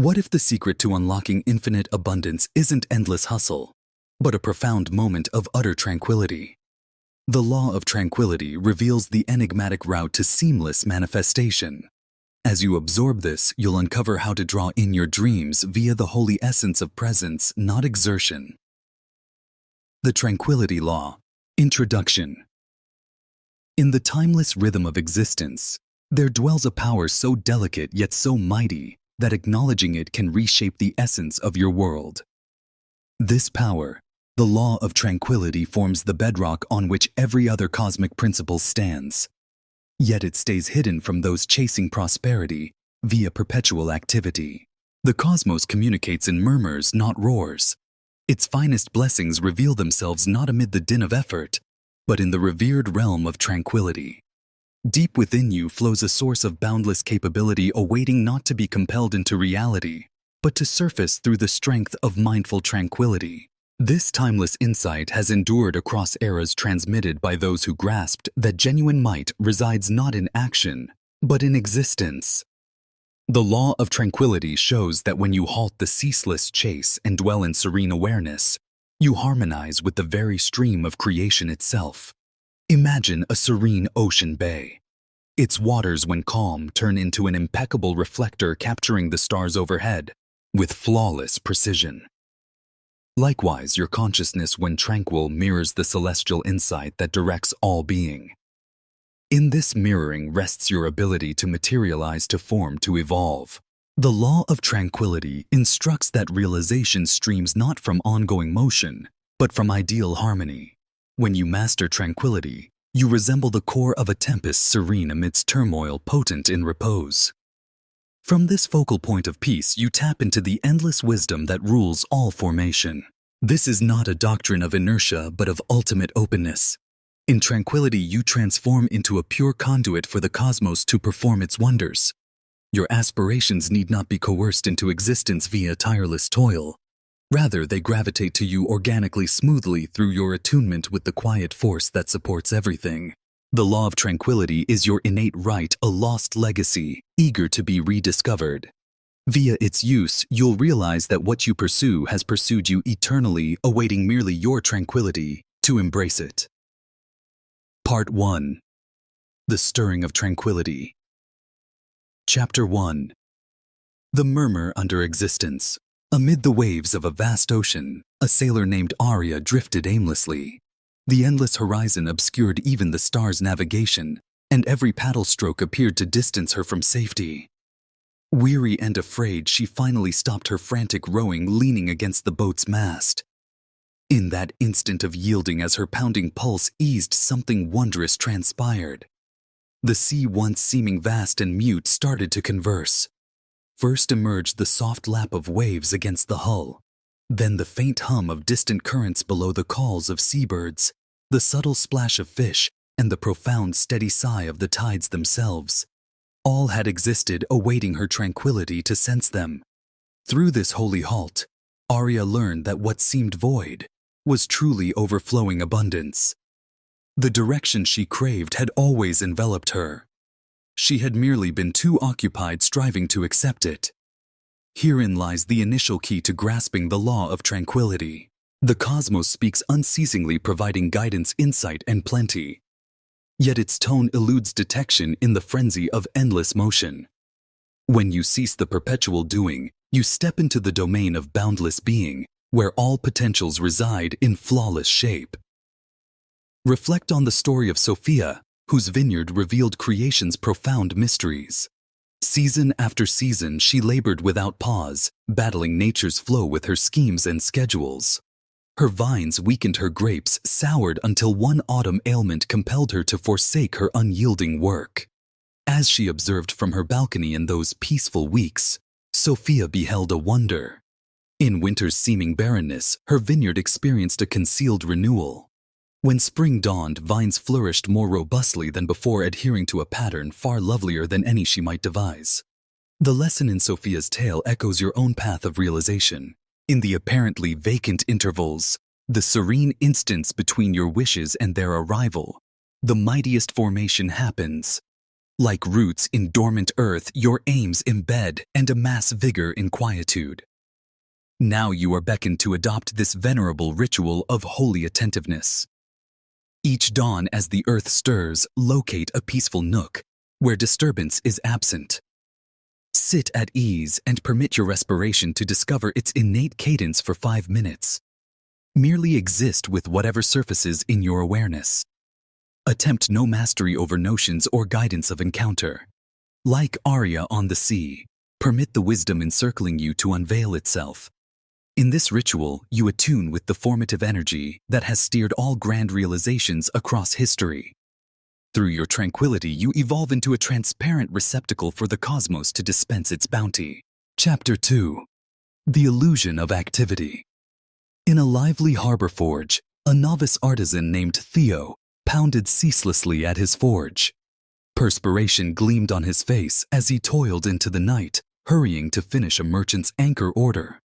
What if the secret to unlocking infinite abundance isn't endless hustle, but a profound moment of utter tranquility? The law of tranquility reveals the enigmatic route to seamless manifestation. As you absorb this, you'll uncover how to draw in your dreams via the holy essence of presence, not exertion. The Tranquility Law. Introduction. In the timeless rhythm of existence, there dwells a power so delicate yet so mighty that acknowledging it can reshape the essence of your world. This power, the law of tranquility, forms the bedrock on which every other cosmic principle stands. Yet it stays hidden from those chasing prosperity via perpetual activity. The cosmos communicates in murmurs, not roars. Its finest blessings reveal themselves not amid the din of effort, but in the revered realm of tranquility. Deep within you flows a source of boundless capability, awaiting not to be compelled into reality, but to surface through the strength of mindful tranquility. This timeless insight has endured across eras, transmitted by those who grasped that genuine might resides not in action, but in existence. The law of tranquility shows that when you halt the ceaseless chase and dwell in serene awareness, you harmonize with the very stream of creation itself. Imagine a serene ocean bay. Its waters, when calm, turn into an impeccable reflector, capturing the stars overhead with flawless precision. Likewise, your consciousness, when tranquil, mirrors the celestial insight that directs all being. In this mirroring rests your ability to materialize, to form, to evolve. The law of tranquility instructs that realization streams not from ongoing motion, but from ideal harmony. When you master tranquility, you resemble the core of a tempest, serene amidst turmoil, potent in repose. From this focal point of peace, you tap into the endless wisdom that rules all formation. This is not a doctrine of inertia, but of ultimate openness. In tranquility, you transform into a pure conduit for the cosmos to perform its wonders. Your aspirations need not be coerced into existence via tireless toil. Rather, they gravitate to you organically, smoothly, through your attunement with the quiet force that supports everything. The law of tranquility is your innate right, a lost legacy, eager to be rediscovered. Via its use, you'll realize that what you pursue has pursued you eternally, awaiting merely your tranquility to embrace it. Part 1. The Stirring of Tranquility. Chapter 1. The Murmur Under Existence. Amid the waves of a vast ocean, a sailor named Arya drifted aimlessly. The endless horizon obscured even the stars' navigation, and every paddle stroke appeared to distance her from safety. Weary and afraid, she finally stopped her frantic rowing, leaning against the boat's mast. In that instant of yielding, as her pounding pulse eased, something wondrous transpired. The sea, once seeming vast and mute, started to converse. First emerged the soft lap of waves against the hull, then the faint hum of distant currents below, the calls of seabirds, the subtle splash of fish, and the profound, steady sigh of the tides themselves. All had existed, awaiting her tranquility to sense them. Through this holy halt, Arya learned that what seemed void was truly overflowing abundance. The direction she craved had always enveloped her. She had merely been too occupied striving to accept it. Herein lies the initial key to grasping the law of tranquility. The cosmos speaks unceasingly, providing guidance, insight, and plenty. Yet its tone eludes detection in the frenzy of endless motion. When you cease the perpetual doing, you step into the domain of boundless being, where all potentials reside in flawless shape. Reflect on the story of Sophia, whose vineyard revealed creation's profound mysteries. Season after season, she labored without pause, battling nature's flow with her schemes and schedules. Her vines weakened, her grapes soured, until one autumn ailment compelled her to forsake her unyielding work. As she observed from her balcony in those peaceful weeks, Sophia beheld a wonder. In winter's seeming barrenness, her vineyard experienced a concealed renewal. When spring dawned, vines flourished more robustly than before, adhering to a pattern far lovelier than any she might devise. The lesson in Sophia's tale echoes your own path of realization. In the apparently vacant intervals, the serene instants between your wishes and their arrival, the mightiest formation happens. Like roots in dormant earth, your aims embed and amass vigor in quietude. Now you are beckoned to adopt this venerable ritual of holy attentiveness. Each dawn as the earth stirs, locate a peaceful nook where disturbance is absent. Sit at ease and permit your respiration to discover its innate cadence for 5 minutes. Merely exist with whatever surfaces in your awareness. Attempt no mastery over notions or guidance of encounter. Like Arya on the sea, permit the wisdom encircling you to unveil itself. In this ritual, you attune with the formative energy that has steered all grand realizations across history. Through your tranquility, you evolve into a transparent receptacle for the cosmos to dispense its bounty. Chapter 2. The Illusion of Activity. In a lively harbor forge, a novice artisan named Theo pounded ceaselessly at his forge. Perspiration gleamed on his face as he toiled into the night, hurrying to finish a merchant's anchor order.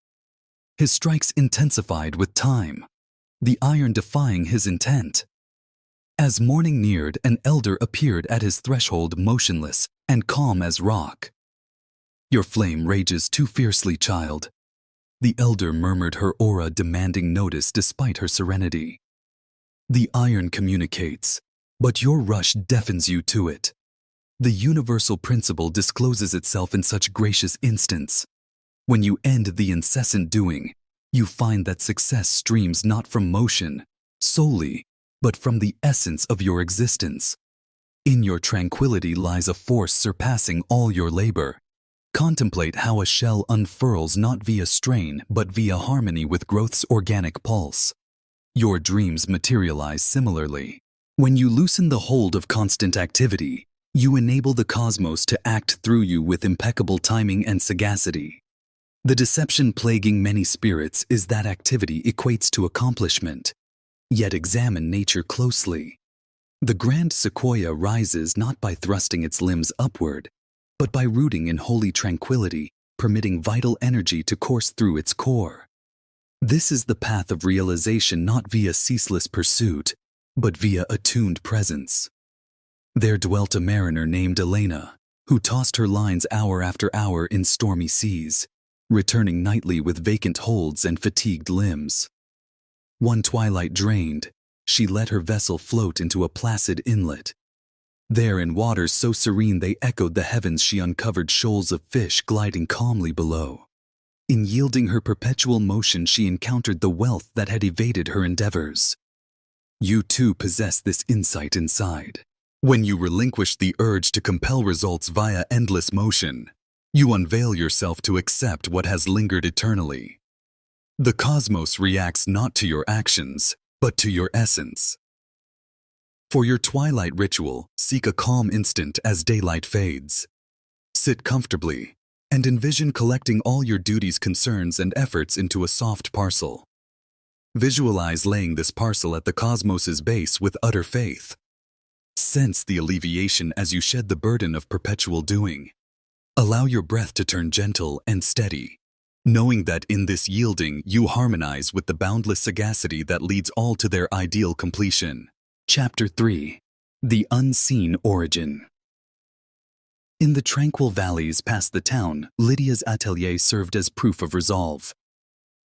His strikes intensified with time, the iron defying his intent. As morning neared, an elder appeared at his threshold, motionless and calm as rock. "Your flame rages too fiercely, child," the elder murmured, her aura demanding notice despite her serenity. "The iron communicates, but your rush deafens you to it. The universal principle discloses itself in such gracious instants. When you end the incessant doing, you find that success streams not from motion solely, but from the essence of your existence. In your tranquility lies a force surpassing all your labor. Contemplate how a shell unfurls not via strain, but via harmony with growth's organic pulse. Your dreams materialize similarly. When you loosen the hold of constant activity, you enable the cosmos to act through you with impeccable timing and sagacity. The deception plaguing many spirits is that activity equates to accomplishment. Yet examine nature closely. The grand sequoia rises not by thrusting its limbs upward, but by rooting in holy tranquility, permitting vital energy to course through its core. This is the path of realization, not via ceaseless pursuit, but via attuned presence. There dwelt a mariner named Elena, who tossed her lines hour after hour in stormy seas, returning nightly with vacant holds and fatigued limbs. One twilight drained, she let her vessel float into a placid inlet. There, in waters so serene they echoed the heavens, she uncovered shoals of fish gliding calmly below. In yielding her perpetual motion, she encountered the wealth that had evaded her endeavors. You too possess this insight inside. When you relinquish the urge to compel results via endless motion, you unveil yourself to accept what has lingered eternally. The cosmos reacts not to your actions, but to your essence. For your twilight ritual, seek a calm instant as daylight fades. Sit comfortably and envision collecting all your duties, concerns, and efforts into a soft parcel. Visualize laying this parcel at the cosmos's base with utter faith. Sense the alleviation as you shed the burden of perpetual doing. Allow your breath to turn gentle and steady, knowing that in this yielding you harmonize with the boundless sagacity that leads all to their ideal completion. Chapter 3. The Unseen Origin. In the tranquil valleys past the town, Lydia's atelier served as proof of resolve.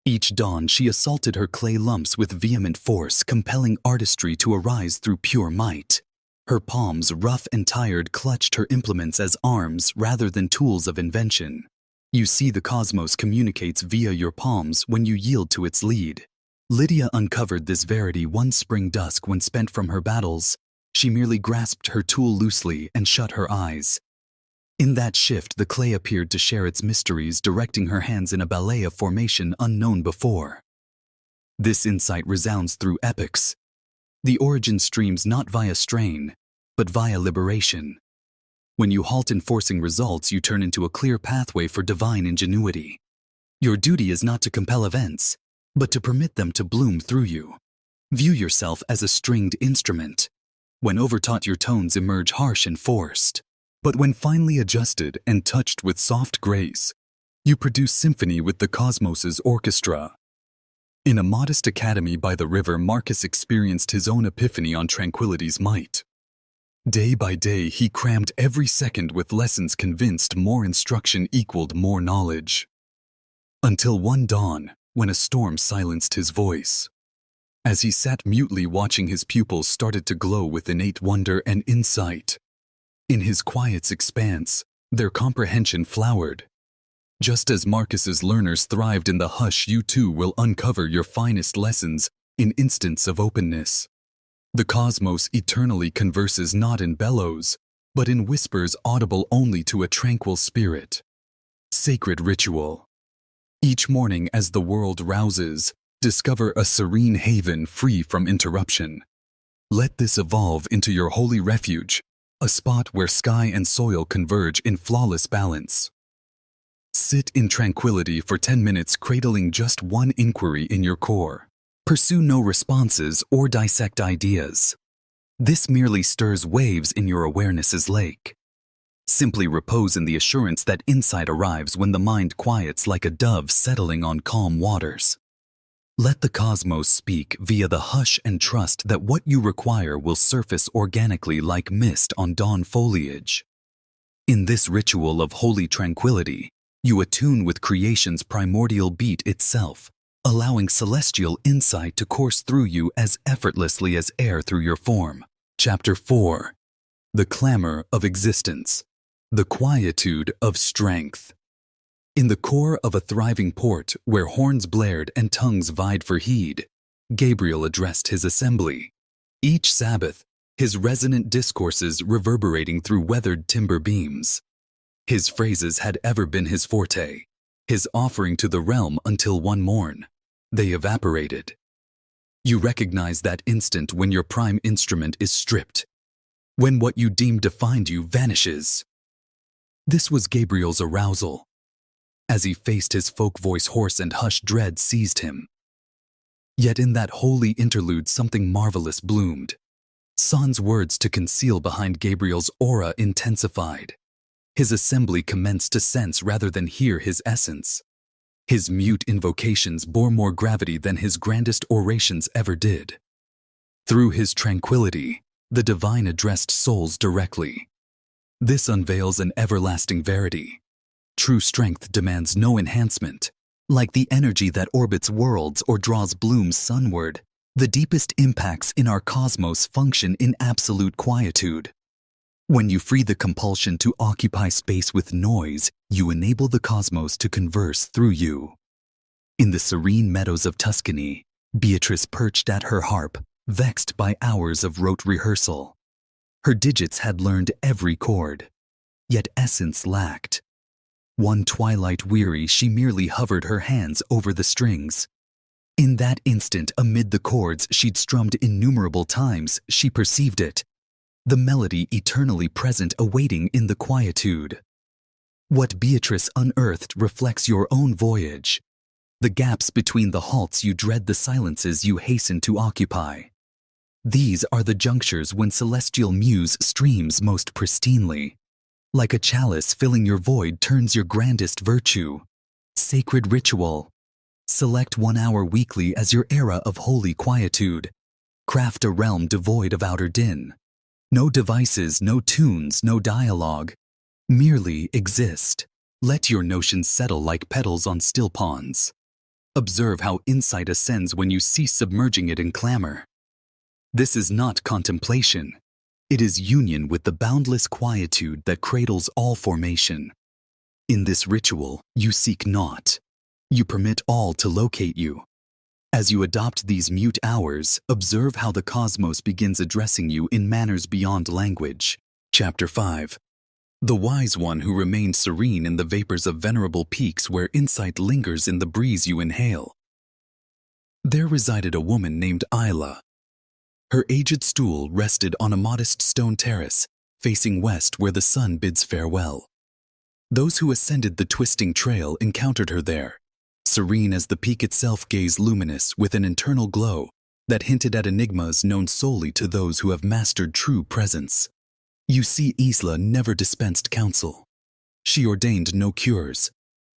Each dawn she assaulted her clay lumps with vehement force, compelling artistry to arise through pure might. Her palms, rough and tired, clutched her implements as arms rather than tools of invention. You see, the cosmos communicates via your palms when you yield to its lead. Lydia uncovered this verity one spring dusk when, spent from her battles, she merely grasped her tool loosely and shut her eyes. In that shift, the clay appeared to share its mysteries, directing her hands in a ballet of formation unknown before. This insight resounds through epochs. The origin streams not via strain, but via liberation. When you halt in forcing results, you turn into a clear pathway for divine ingenuity. Your duty is not to compel events, but to permit them to bloom through you. View yourself as a stringed instrument. When overtaught, your tones emerge harsh and forced. But when finely adjusted and touched with soft grace, you produce symphony with the cosmos's orchestra. In a modest academy by the river, Marcus experienced his own epiphany on tranquility's might. Day by day, he crammed every second with lessons, convinced more instruction equaled more knowledge. Until one dawn, when a storm silenced his voice. As he sat mutely watching, his pupils started to glow with innate wonder and insight. In his quiet's expanse, their comprehension flowered. Just as Marcus's learners thrived in the hush, you too will uncover your finest lessons in instants of openness. The cosmos eternally converses not in bellows, but in whispers audible only to a tranquil spirit. Sacred ritual. Each morning as the world rouses, discover a serene haven free from interruption. Let this evolve into your holy refuge, a spot where sky and soil converge in flawless balance. Sit in tranquility for 10 minutes, cradling just one inquiry in your core. Pursue no responses or dissect ideas. This merely stirs waves in your awareness's lake. Simply repose in the assurance that insight arrives when the mind quiets, like a dove settling on calm waters. Let the cosmos speak via the hush, and trust that what you require will surface organically like mist on dawn foliage. In this ritual of holy tranquility, you attune with creation's primordial beat itself, allowing celestial insight to course through you as effortlessly as air through your form. Chapter 4. The Clamor of Existence. The Quietude of Strength. In the core of a thriving port, where horns blared and tongues vied for heed, Gabriel addressed his assembly. Each Sabbath, his resonant discourses reverberating through weathered timber beams. His phrases had ever been his forte, his offering to the realm, until one morn they evaporated. You recognize that instant when your prime instrument is stripped, when what you deemed defined you vanishes. This was Gabriel's arousal. As he faced his folk voice hoarse and hushed, dread seized him. Yet in that holy interlude something marvelous bloomed. Sans words to conceal behind Gabriel's aura intensified. His assembly commenced to sense rather than hear his essence. His mute invocations bore more gravity than his grandest orations ever did. Through his tranquility, the divine addressed souls directly. This unveils an everlasting verity. True strength demands no enhancement. Like the energy that orbits worlds or draws blooms sunward, the deepest impacts in our cosmos function in absolute quietude. When you free the compulsion to occupy space with noise, you enable the cosmos to converse through you. In the serene meadows of Tuscany, Beatrice perched at her harp, vexed by hours of rote rehearsal. Her digits had learned every chord, yet essence lacked. One twilight weary, she merely hovered her hands over the strings. In that instant, amid the chords she'd strummed innumerable times, she perceived it. The melody eternally present, awaiting in the quietude. What Beatrice unearthed reflects your own voyage. The gaps between the halts you dread, the silences you hasten to occupy. These are the junctures when celestial muse streams most pristinely. Like a chalice filling your void turns your grandest virtue. Sacred ritual. Select 1 hour weekly as your era of holy quietude. Craft a realm devoid of outer din. No devices, no tunes, no dialogue. Merely exist. Let your notions settle like petals on still ponds. Observe how insight ascends when you cease submerging it in clamor. This is not contemplation. It is union with the boundless quietude that cradles all formation. In this ritual, you seek naught. You permit all to locate you. As you adopt these mute hours, observe how the cosmos begins addressing you in manners beyond language. Chapter 5. The wise one who remained serene in the vapors of venerable peaks where insight lingers in the breeze you inhale. There resided a woman named Isla. Her aged stool rested on a modest stone terrace, facing west where the sun bids farewell. Those who ascended the twisting trail encountered her there. Serene as the peak itself, gaze luminous with an internal glow that hinted at enigmas known solely to those who have mastered true presence. You see, Isla never dispensed counsel. She ordained no cures.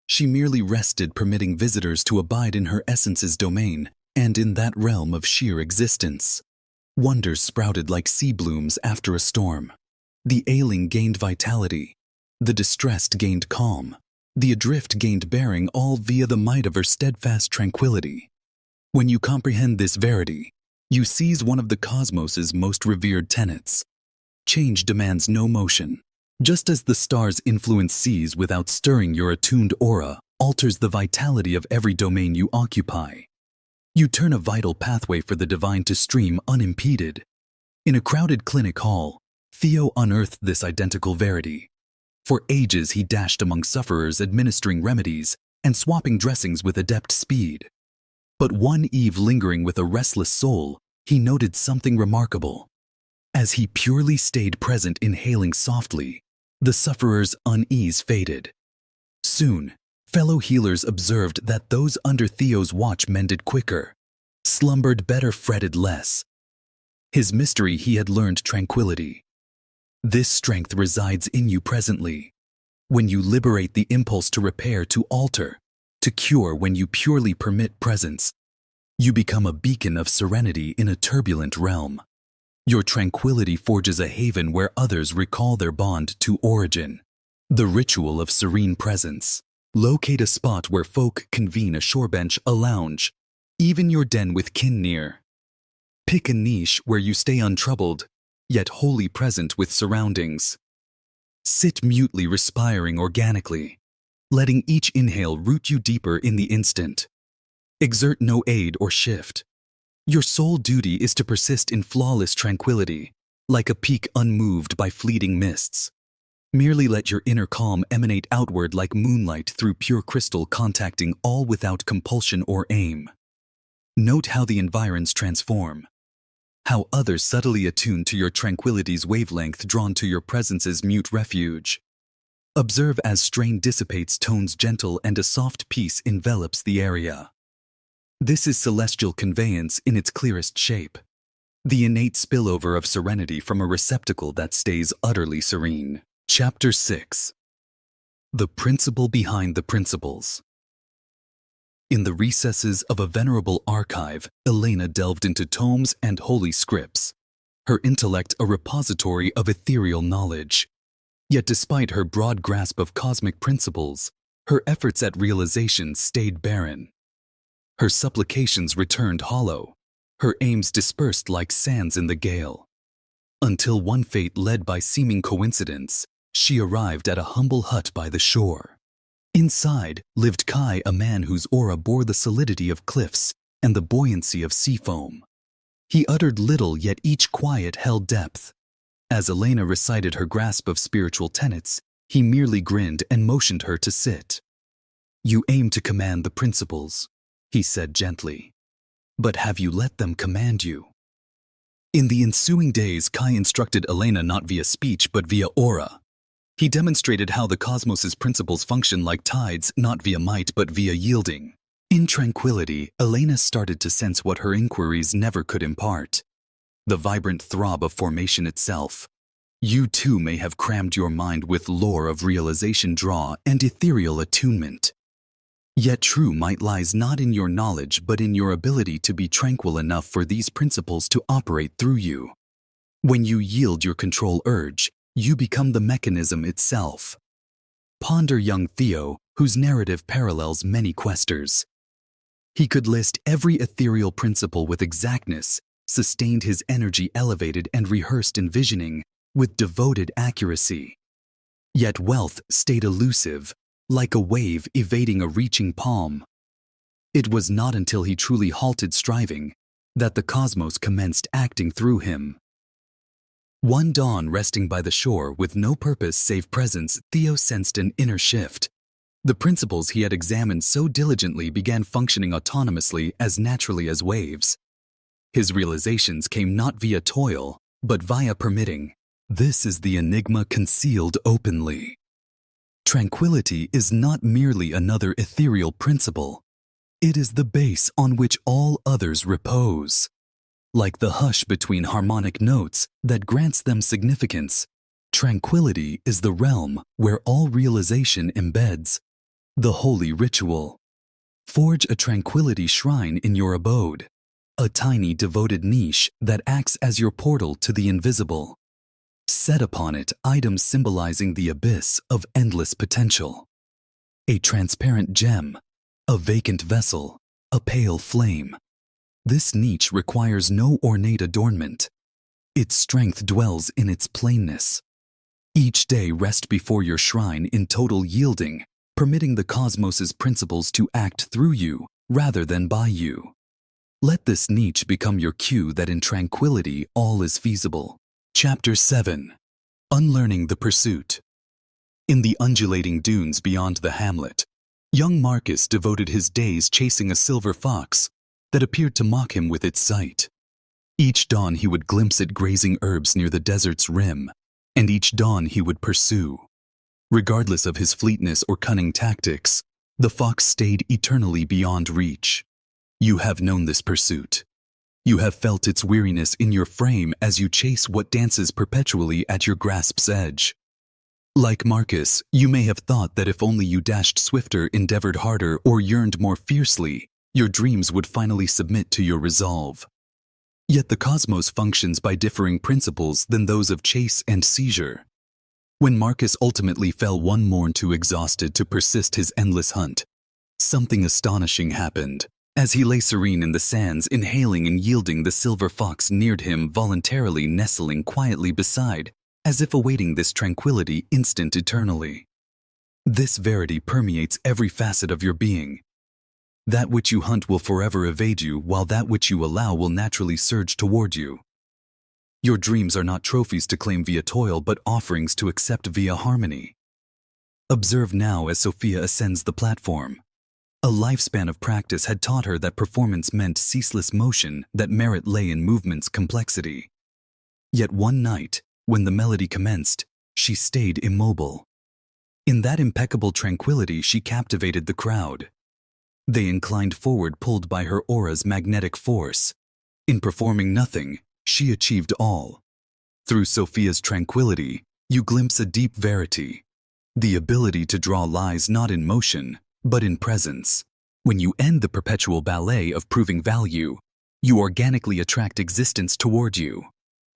She merely rested, permitting visitors to abide in her essence's domain and in that realm of sheer existence. Wonders sprouted like sea blooms after a storm. The ailing gained vitality. The distressed gained calm. The adrift gained bearing, all via the might of her steadfast tranquility. When you comprehend this verity, you seize one of the cosmos's most revered tenets. Change demands no motion. Just as the stars' influence sees without stirring your attuned aura, alters the vitality of every domain you occupy. You turn a vital pathway for the divine to stream unimpeded. In a crowded clinic hall, Theo unearthed this identical verity. For ages he dashed among sufferers, administering remedies and swapping dressings with adept speed. But one eve, lingering with a restless soul, he noted something remarkable. As he purely stayed present, inhaling softly, the sufferer's unease faded. Soon, fellow healers observed that those under Theo's watch mended quicker, slumbered better, fretted less. His mystery, he had learned tranquility. This strength resides in you presently. When you liberate the impulse to repair, to alter, to cure, when you purely permit presence, you become a beacon of serenity in a turbulent realm. Your tranquility forges a haven where others recall their bond to origin. The ritual of serene presence. Locate a spot where folk convene, a shore bench, a lounge, even your den with kin near. Pick a niche where you stay untroubled, yet wholly present with surroundings. Sit mutely, respiring organically, letting each inhale root you deeper in the instant. Exert no aid or shift. Your sole duty is to persist in flawless tranquility, like a peak unmoved by fleeting mists. Merely let your inner calm emanate outward like moonlight through pure crystal, contacting all without compulsion or aim. Note how the environs transform, how others subtly attune to your tranquility's wavelength, drawn to your presence's mute refuge. Observe as strain dissipates, tones gentle, and a soft peace envelops the area. This is celestial conveyance in its clearest shape, the innate spillover of serenity from a receptacle that stays utterly serene. Chapter 6. The Principle Behind the Principles. In the recesses of a venerable archive, Elena delved into tomes and holy scripts, her intellect a repository of ethereal knowledge. Yet despite her broad grasp of cosmic principles, her efforts at realization stayed barren. Her supplications returned hollow, her aims dispersed like sands in the gale. Until one fate led by seeming coincidence, she arrived at a humble hut by the shore. Inside lived Kai, a man whose aura bore the solidity of cliffs and the buoyancy of sea foam. He uttered little, yet each quiet held depth. As Elena recited her grasp of spiritual tenets, he merely grinned and motioned her to sit. "You aim to command the principles," he said gently. "But have you let them command you?" In the ensuing days, Kai instructed Elena not via speech but via aura. He demonstrated how the cosmos's principles function like tides, not via might but via yielding. In tranquility, Elena started to sense what her inquiries never could impart: the vibrant throb of formation itself. You too may have crammed your mind with lore of realization draw and ethereal attunement. Yet true might lies not in your knowledge but in your ability to be tranquil enough for these principles to operate through you. When you yield your control urge, you become the mechanism itself. Ponder young Theo, whose narrative parallels many questers. He could list every ethereal principle with exactness, sustained his energy elevated and rehearsed envisioning with devoted accuracy. Yet wealth stayed elusive, like a wave evading a reaching palm. It was not until he truly halted striving that the cosmos commenced acting through him. One dawn, resting by the shore with no purpose save presence, Theo sensed an inner shift. The principles he had examined so diligently began functioning autonomously, as naturally as waves. His realizations came not via toil, but via permitting. This is the enigma concealed openly. Tranquility is not merely another ethereal principle. It is the base on which all others repose. Like the hush between harmonic notes that grants them significance, tranquility is the realm where all realization embeds. The holy ritual. Forge a tranquility shrine in your abode. a tiny devoted niche that acts as your portal to the invisible. Set upon it items symbolizing the abyss of endless potential. A transparent gem, a vacant vessel, a pale flame. This niche requires no ornate adornment. Its strength dwells in its plainness. Each day rest before your shrine in total yielding, permitting the cosmos's principles to act through you rather than by you. Let this niche become your cue that in tranquility all is feasible. Chapter 7. Unlearning the Pursuit. In the undulating dunes beyond the hamlet, young Marcus devoted his days chasing a silver fox that appeared to mock him with its sight. Each dawn he would glimpse it grazing herbs near the desert's rim, and each dawn he would pursue. Regardless of his fleetness or cunning tactics, the fox stayed eternally beyond reach. You have known this pursuit. You have felt its weariness in your frame as you chase what dances perpetually at your grasp's edge. Like Marcus, you may have thought that if only you dashed swifter, endeavored harder, or yearned more fiercely, your dreams would finally submit to your resolve. Yet the cosmos functions by differing principles than those of chase and seizure. When Marcus ultimately fell one morn too exhausted to persist his endless hunt, something astonishing happened. As he lay serene in the sands, inhaling and yielding, the silver fox neared him, voluntarily nestling quietly beside, as if awaiting this tranquility instant eternally. This verity permeates every facet of your being. That which you hunt will forever evade you, while that which you allow will naturally surge toward you. Your dreams are not trophies to claim via toil, but offerings to accept via harmony. Observe now as Sophia ascends the platform. A lifespan of practice had taught her that performance meant ceaseless motion, that merit lay in movement's complexity. Yet one night, when the melody commenced, she stayed immobile. In that impeccable tranquility she captivated the crowd. They inclined forward, pulled by her aura's magnetic force. In performing nothing, she achieved all. Through Sophia's tranquility, you glimpse a deep verity. The ability to draw lies not in motion, but in presence. When you end the perpetual ballet of proving value, you organically attract existence toward you.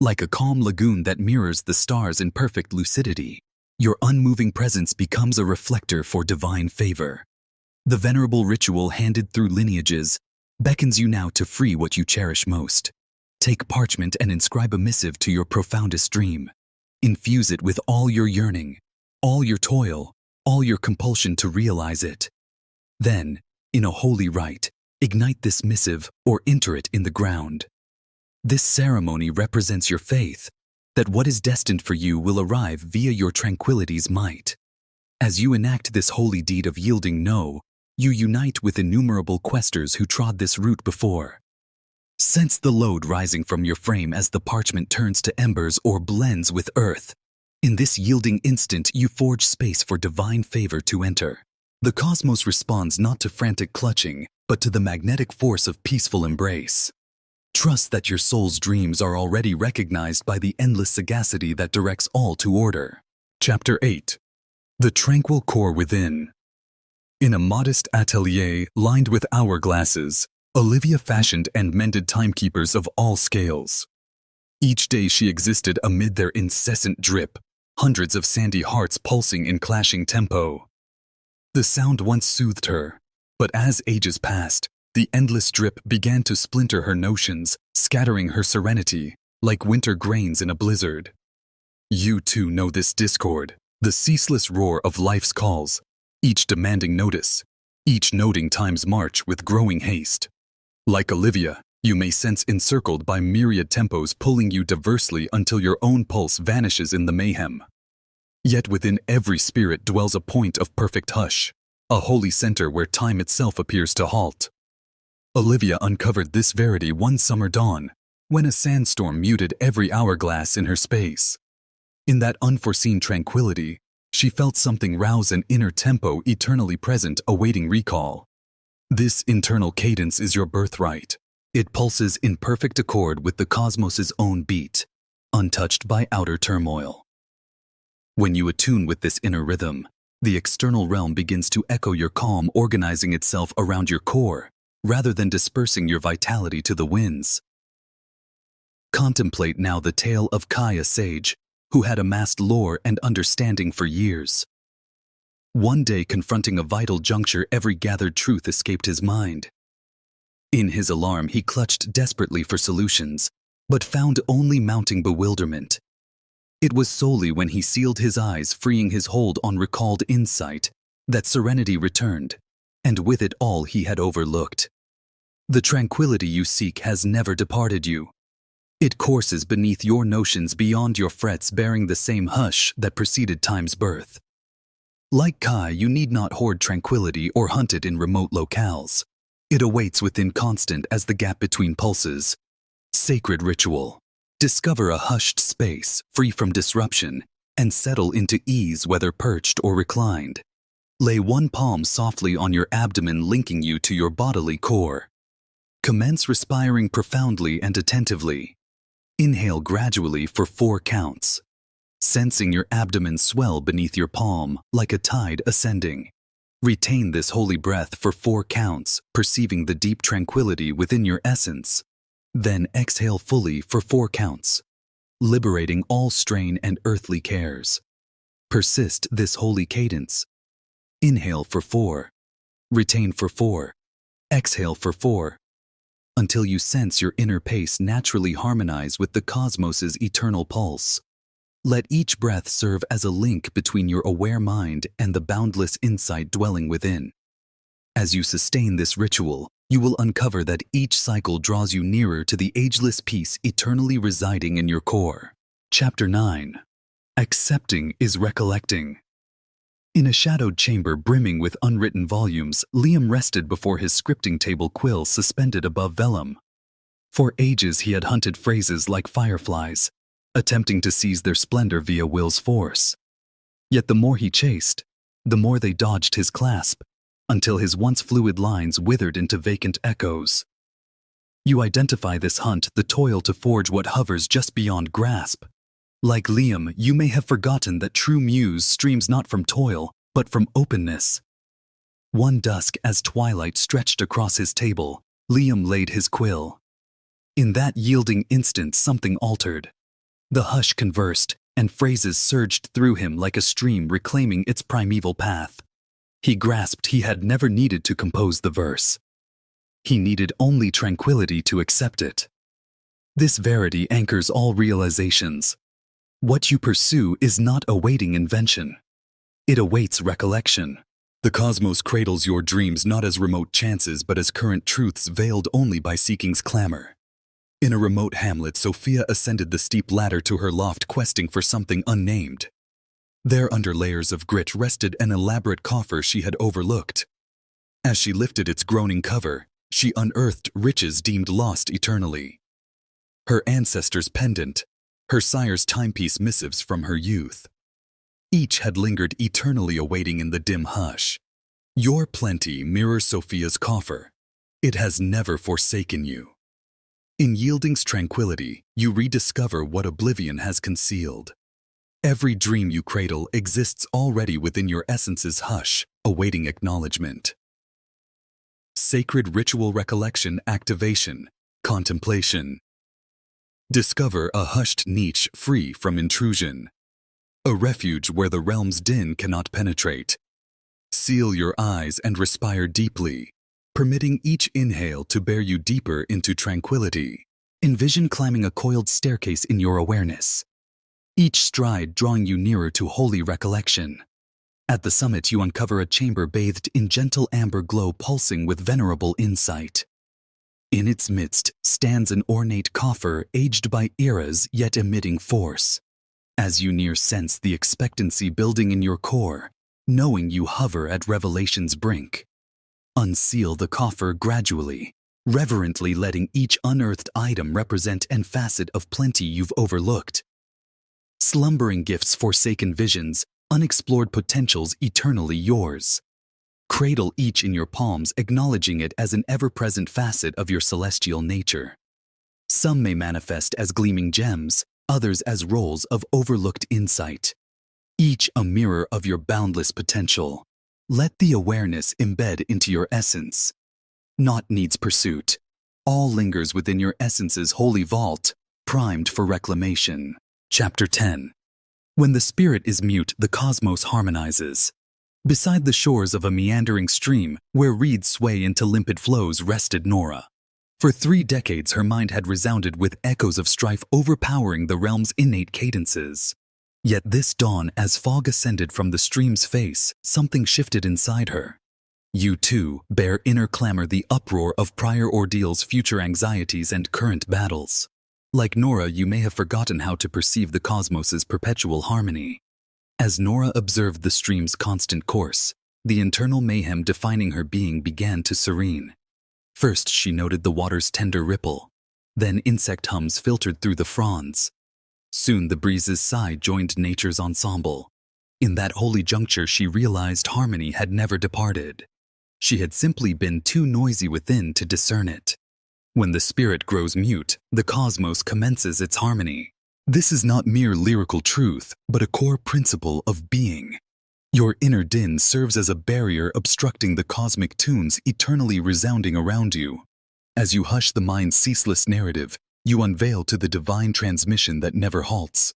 Like a calm lagoon that mirrors the stars in perfect lucidity, your unmoving presence becomes a reflector for divine favor. The venerable ritual handed through lineages beckons you now to free what you cherish most. Take parchment and inscribe a missive to your profoundest dream. Infuse it with all your yearning, all your toil, all your compulsion to realize it. Then, in a holy rite, ignite this missive or enter it in the ground. This ceremony represents your faith that what is destined for you will arrive via your tranquility's might. As you enact this holy deed of yielding no, you unite with innumerable questers who trod this route before. Sense the load rising from your frame as the parchment turns to embers or blends with earth. In this yielding instant, you forge space for divine favor to enter. The cosmos responds not to frantic clutching, but to the magnetic force of peaceful embrace. Trust that your soul's dreams are already recognized by the endless sagacity that directs all to order. Chapter 8. The Tranquil Core Within. In a modest atelier lined with hourglasses, Olivia fashioned and mended timekeepers of all scales. Each day she existed amid their incessant drip, hundreds of sandy hearts pulsing in clashing tempo. The sound once soothed her, but as ages passed, the endless drip began to splinter her notions, scattering her serenity, like winter grains in a blizzard. You too know this discord, the ceaseless roar of life's calls, each demanding notice, each noting time's march with growing haste. Like Olivia, you may sense encircled by myriad tempos pulling you diversely until your own pulse vanishes in the mayhem. Yet within every spirit dwells a point of perfect hush, a holy center where time itself appears to halt. Olivia uncovered this verity one summer dawn, when a sandstorm muted every hourglass in her space. In that unforeseen tranquility, she felt something rouse an inner tempo eternally present, awaiting recall. This internal cadence is your birthright. It pulses in perfect accord with the cosmos's own beat, untouched by outer turmoil. When you attune with this inner rhythm, the external realm begins to echo your calm, organizing itself around your core, rather than dispersing your vitality to the winds. Contemplate now the tale of Kai, a sage, who had amassed lore and understanding for years. One day, confronting a vital juncture, every gathered truth escaped his mind. In his alarm, he clutched desperately for solutions, but found only mounting bewilderment. It was solely when he sealed his eyes, freeing his hold on recalled insight, that serenity returned, and with it all he had overlooked. The tranquility you seek has never departed you. It courses beneath your notions, beyond your frets, bearing the same hush that preceded time's birth. Like Kai, you need not hoard tranquility or hunt it in remote locales. It awaits within, constant as the gap between pulses. Sacred ritual. Discover a hushed space, free from disruption, and settle into ease, whether perched or reclined. Lay one palm softly on your abdomen, linking you to your bodily core. Commence respiring profoundly and attentively. Inhale gradually for 4 counts, sensing your abdomen swell beneath your palm like a tide ascending. Retain this holy breath for 4 counts, perceiving the deep tranquility within your essence. Then exhale fully for 4 counts, liberating all strain and earthly cares. Persist this holy cadence. Inhale for 4, retain for 4, exhale for 4, until you sense your inner pace naturally harmonize with the cosmos's eternal pulse. Let each breath serve as a link between your aware mind and the boundless insight dwelling within. As you sustain this ritual, you will uncover that each cycle draws you nearer to the ageless peace eternally residing in your core. Chapter 9. Accepting is Recollecting. In a shadowed chamber brimming with unwritten volumes, Liam rested before his scripting table, quill suspended above vellum. For ages he had hunted phrases like fireflies, attempting to seize their splendor via will's force. Yet the more he chased, the more they dodged his clasp, until his once fluid lines withered into vacant echoes. You identify this hunt, the toil to forge what hovers just beyond grasp. Like Liam, you may have forgotten that true muse streams not from toil, but from openness. One dusk, as twilight stretched across his table, Liam laid his quill. In that yielding instant, something altered. The hush conversed, and phrases surged through him like a stream reclaiming its primeval path. He grasped he had never needed to compose the verse. He needed only tranquility to accept it. This verity anchors all realizations. What you pursue is not awaiting invention. It awaits recollection. The cosmos cradles your dreams not as remote chances but as current truths veiled only by seeking's clamor. In a remote hamlet, Sophia ascended the steep ladder to her loft, questing for something unnamed. There, under layers of grit, rested an elaborate coffer she had overlooked. As she lifted its groaning cover, she unearthed riches deemed lost eternally. Her ancestors' pendant, her sire's timepiece, missives from her youth. Each had lingered eternally, awaiting in the dim hush. Your plenty mirrors Sophia's coffer. It has never forsaken you. In yielding's tranquility, you rediscover what oblivion has concealed. Every dream you cradle exists already within your essence's hush, awaiting acknowledgement. Sacred ritual recollection, activation, contemplation. Discover a hushed niche free from intrusion. A refuge where the realm's din cannot penetrate. Seal your eyes and respire deeply, permitting each inhale to bear you deeper into tranquility. Envision climbing a coiled staircase in your awareness, each stride drawing you nearer to holy recollection. At the summit, you uncover a chamber bathed in gentle amber glow, pulsing with venerable insight. In its midst stands an ornate coffer, aged by eras yet emitting force. As you near, sense the expectancy building in your core, knowing you hover at revelation's brink. Unseal the coffer gradually, reverently letting each unearthed item represent an facet of plenty you've overlooked. Slumbering gifts, forsaken visions, unexplored potentials eternally yours. Cradle each in your palms, acknowledging it as an ever-present facet of your celestial nature. Some may manifest as gleaming gems, others as rolls of overlooked insight. Each a mirror of your boundless potential. Let the awareness embed into your essence. naught needs pursuit. All lingers within your essence's holy vault, primed for reclamation. Chapter 10. When the spirit is mute, the cosmos harmonizes. Beside the shores of a meandering stream, where reeds sway into limpid flows, rested Nora. For 3 decades her mind had resounded with echoes of strife overpowering the realm's innate cadences. Yet this dawn, as fog ascended from the stream's face, something shifted inside her. You too bear inner clamor, the uproar of prior ordeals, future anxieties, and current battles. Like Nora, you may have forgotten how to perceive the cosmos's perpetual harmony. As Nora observed the stream's constant course, the internal mayhem defining her being began to serene. First she noted the water's tender ripple. Then insect hums filtered through the fronds. Soon the breeze's sigh joined nature's ensemble. In that holy juncture she realized harmony had never departed. She had simply been too noisy within to discern it. When the spirit grows mute, the cosmos commences its harmony. This is not mere lyrical truth, but a core principle of being. Your inner din serves as a barrier obstructing the cosmic tunes eternally resounding around you. As you hush the mind's ceaseless narrative, you unveil to the divine transmission that never halts.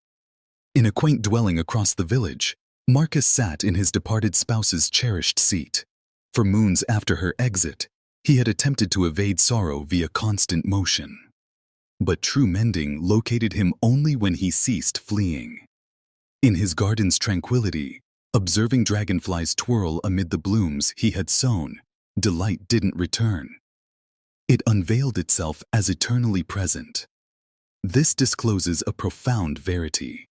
In a quaint dwelling across the village, Marcus sat in his departed spouse's cherished seat. For moons after her exit, he had attempted to evade sorrow via constant motion. But true mending located him only when he ceased fleeing. In his garden's tranquility, observing dragonflies twirl amid the blooms he had sown, delight didn't return. It unveiled itself as eternally present. This discloses a profound verity.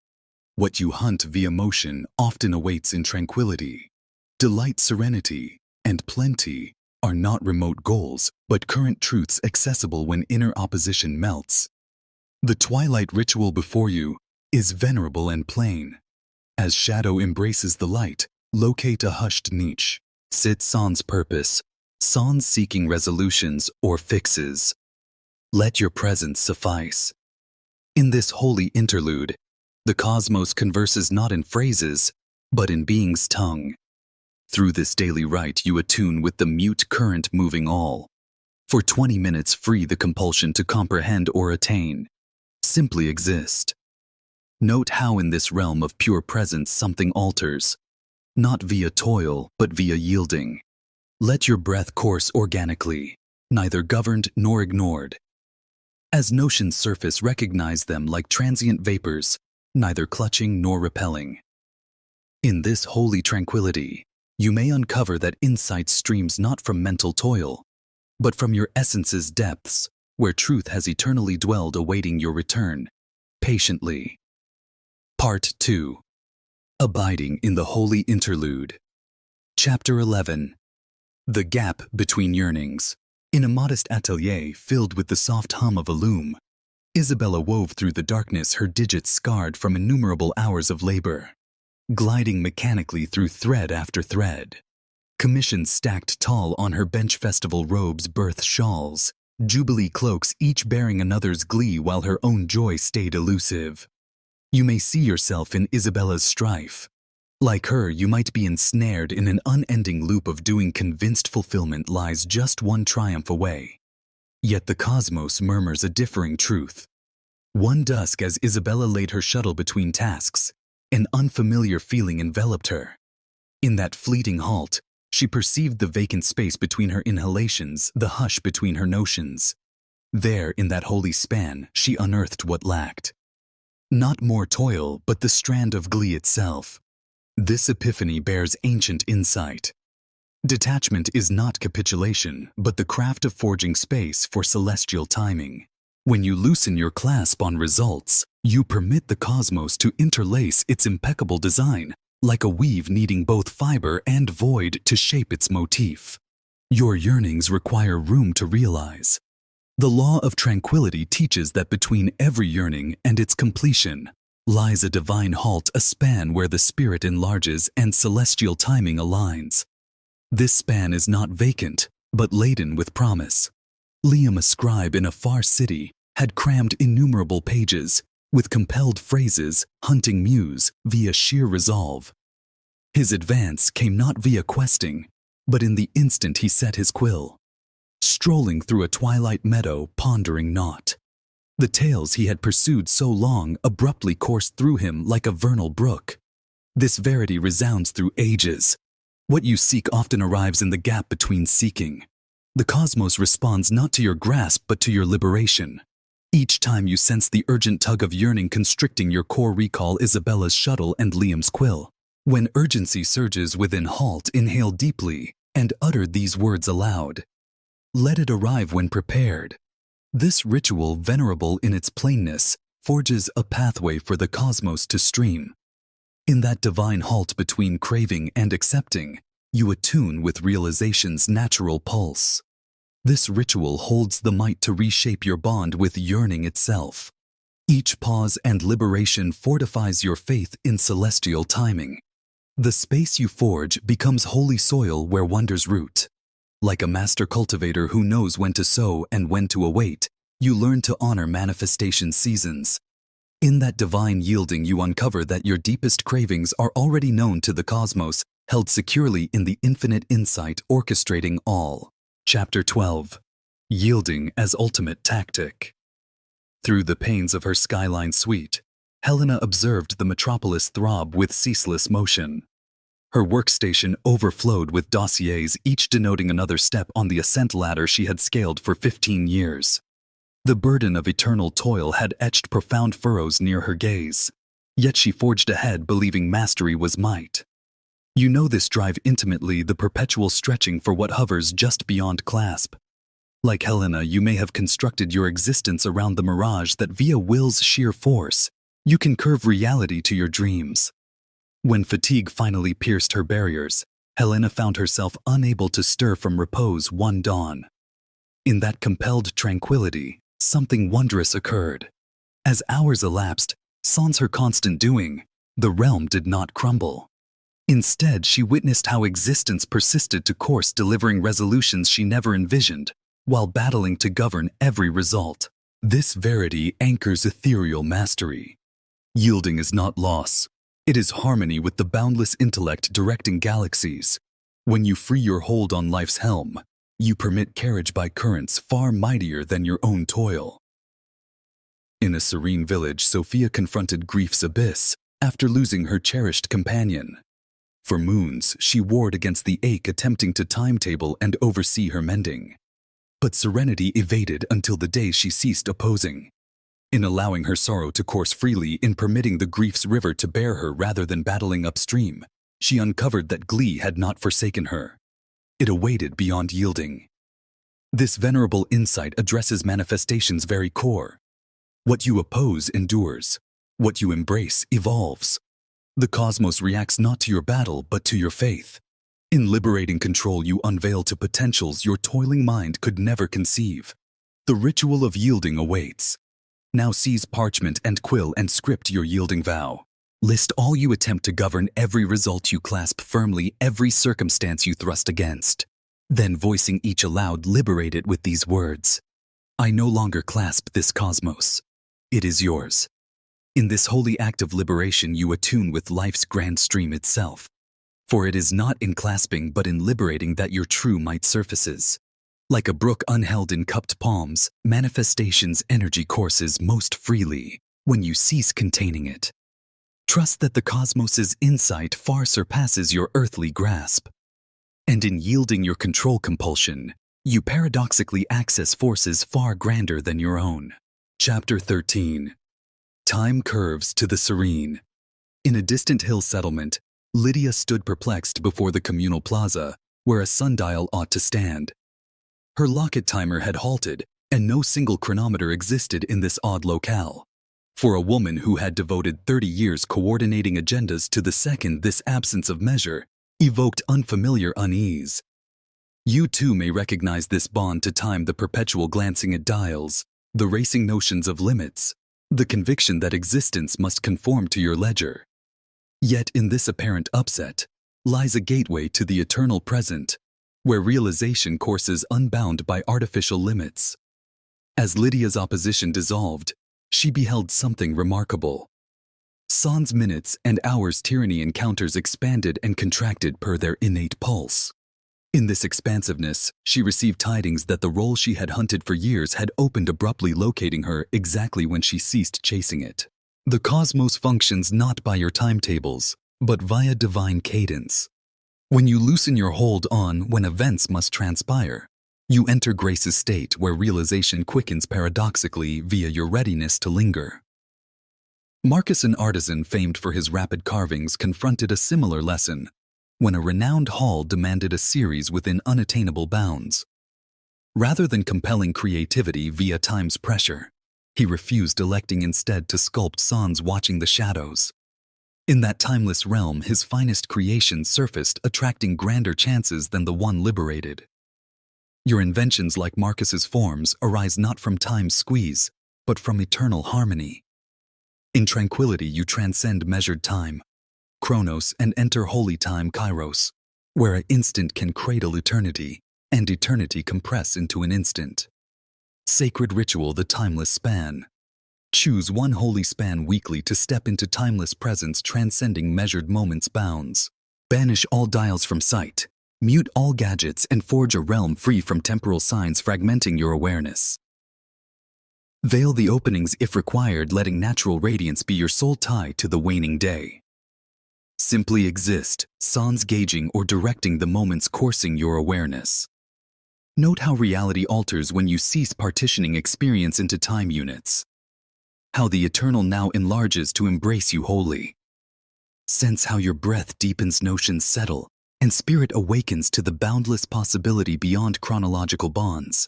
What you hunt via motion often awaits in tranquility. Delight, serenity, and plenty are not remote goals, but current truths accessible when inner opposition melts. The twilight ritual before you is venerable and plain. As shadow embraces the light, locate a hushed niche. Sit sans purpose, sans seeking resolutions or fixes. Let your presence suffice. In this holy interlude, the cosmos converses not in phrases, but in being's tongue. Through this daily rite you attune with the mute current moving all. For 20 minutes free the compulsion to comprehend or attain. Simply exist. Note how in this realm of pure presence something alters. Not via toil, but via yielding. Let your breath course organically, neither governed nor ignored. As notions surface, recognize them like transient vapors, neither clutching nor repelling. In this holy tranquility, you may uncover that insight streams not from mental toil, but from your essence's depths, where truth has eternally dwelled awaiting your return, patiently. Part 2. Abiding in the Holy Interlude. Chapter 11. The Gap Between Yearnings. In a modest atelier filled with the soft hum of a loom, Isabella wove through the darkness, her digits scarred from innumerable hours of labor. Gliding mechanically through thread after thread. Commissions stacked tall on her bench, festival robes, birth shawls, jubilee cloaks, each bearing another's glee while her own joy stayed elusive. You may see yourself in Isabella's strife. Like her, you might be ensnared in an unending loop of doing, convinced fulfillment lies just one triumph away. Yet the cosmos murmurs a differing truth. One dusk, as Isabella laid her shuttle between tasks, an unfamiliar feeling enveloped her. In that fleeting halt, she perceived the vacant space between her inhalations, the hush between her notions. There, in that holy span, she unearthed what lacked. Not more toil, but the strand of glee itself. This epiphany bears ancient insight. Detachment is not capitulation, but the craft of forging space for celestial timing. When you loosen your clasp on results, you permit the cosmos to interlace its impeccable design, like a weave needing both fiber and void to shape its motif. Your yearnings require room to realize. The law of tranquility teaches that between every yearning and its completion lies a divine halt, a span where the spirit enlarges and celestial timing aligns. This span is not vacant, but laden with promise. Liam, a scribe in a far city, had crammed innumerable pages, with compelled phrases, hunting muse via sheer resolve. His advance came not via questing, but in the instant he set his quill. strolling through a twilight meadow, pondering naught. The tales he had pursued so long abruptly coursed through him like a vernal brook. This verity resounds through ages. What you seek often arrives in the gap between seeking. The cosmos responds not to your grasp but to your liberation. Each time you sense the urgent tug of yearning constricting your core, recall Isabella's shuttle and Liam's quill. When urgency surges within, halt, inhale deeply, and utter these words aloud. Let it arrive when prepared. This ritual, venerable in its plainness, forges a pathway for the cosmos to stream. In that divine halt between craving and accepting, you attune with realization's natural pulse. This ritual holds the might to reshape your bond with yearning itself. Each pause and liberation fortifies your faith in celestial timing. The space you forge becomes holy soil where wonders root. Like a master cultivator who knows when to sow and when to await, you learn to honor manifestation seasons. In that divine yielding, you uncover that your deepest cravings are already known to the cosmos, held securely in the infinite insight orchestrating all. Chapter 12. Yielding as Ultimate Tactic. Through the panes of her skyline suite, Helena observed the metropolis throb with ceaseless motion. Her workstation overflowed with dossiers, each denoting another step on the ascent ladder she had scaled for 15 years. The burden of eternal toil had etched profound furrows near her gaze, yet she forged ahead believing mastery was might. You know this drive intimately, the perpetual stretching for what hovers just beyond clasp. Like Helena, you may have constructed your existence around the mirage that via will's sheer force, you can curve reality to your dreams. When fatigue finally pierced her barriers, Helena found herself unable to stir from repose one dawn. In that compelled tranquility, something wondrous occurred. As hours elapsed, sans her constant doing, the realm did not crumble. Instead, she witnessed how existence persisted to course, delivering resolutions she never envisioned, while battling to govern every result. This verity anchors ethereal mastery. Yielding is not loss. It is harmony with the boundless intellect directing galaxies. When you free your hold on life's helm, you permit carriage by currents far mightier than your own toil. In a serene village, Sophia confronted grief's abyss after losing her cherished companion. For moons, she warred against the ache, attempting to timetable and oversee her mending. But serenity evaded until the day she ceased opposing. In allowing her sorrow to course freely, in permitting the grief's river to bear her rather than battling upstream, she uncovered that glee had not forsaken her. It awaited beyond yielding. This venerable insight addresses manifestation's very core. What you oppose endures. What you embrace evolves. The cosmos reacts not to your battle but to your faith. In liberating control, you unveil to potentials your toiling mind could never conceive. The ritual of yielding awaits. Now seize parchment and quill and script your yielding vow. List all you attempt to govern, every result you clasp firmly, every circumstance you thrust against. Then, voicing each aloud, liberate it with these words. I no longer clasp this cosmos. It is yours. In this holy act of liberation, you attune with life's grand stream itself. For it is not in clasping but in liberating that your true might surfaces. Like a brook unheld in cupped palms, manifestation's energy courses most freely when you cease containing it. Trust that the cosmos's insight far surpasses your earthly grasp. And in yielding your control compulsion, you paradoxically access forces far grander than your own. Chapter 13. Time curves to the serene. In a distant hill settlement, Lydia stood perplexed before the communal plaza, where a sundial ought to stand. Her locket timer had halted, and no single chronometer existed in this odd locale. For a woman who had devoted 30 years coordinating agendas to the second, this absence of measure evoked unfamiliar unease. You too may recognize this bond to time, the perpetual glancing at dials, the racing notions of limits, the conviction that existence must conform to your ledger. Yet in this apparent upset lies a gateway to the eternal present, where realization courses unbound by artificial limits. As Lydia's opposition dissolved, she beheld something remarkable. Sans minutes and hours tyranny encounters expanded and contracted per their innate pulse. In this expansiveness, she received tidings that the role she had hunted for years had opened abruptly, locating her exactly when she ceased chasing it. The cosmos functions not by your timetables, but via divine cadence. When you loosen your hold on when events must transpire, you enter grace's state where realization quickens paradoxically via your readiness to linger. Marcus, an artisan famed for his rapid carvings, confronted a similar lesson when a renowned hall demanded a series within unattainable bounds. Rather than compelling creativity via time's pressure, he refused, electing instead to sculpt sans watching the shadows. In that timeless realm, his finest creations surfaced, attracting grander chances than the one liberated. Your inventions, like Marcus's forms, arise not from time's squeeze, but from eternal harmony. In tranquility you transcend measured time, chronos, and enter holy time, kairos, where an instant can cradle eternity, and eternity compress into an instant. Sacred ritual, the timeless span. Choose one holy span weekly to step into timeless presence, transcending measured moments' bounds. Banish all dials from sight, mute all gadgets, and forge a realm free from temporal signs fragmenting your awareness. Veil the openings if required, letting natural radiance be your sole tie to the waning day. Simply exist, sans gauging or directing the moments coursing your awareness. Note how reality alters when you cease partitioning experience into time units. How the eternal now enlarges to embrace you wholly. Sense how your breath deepens, notions settle, and spirit awakens to the boundless possibility beyond chronological bonds.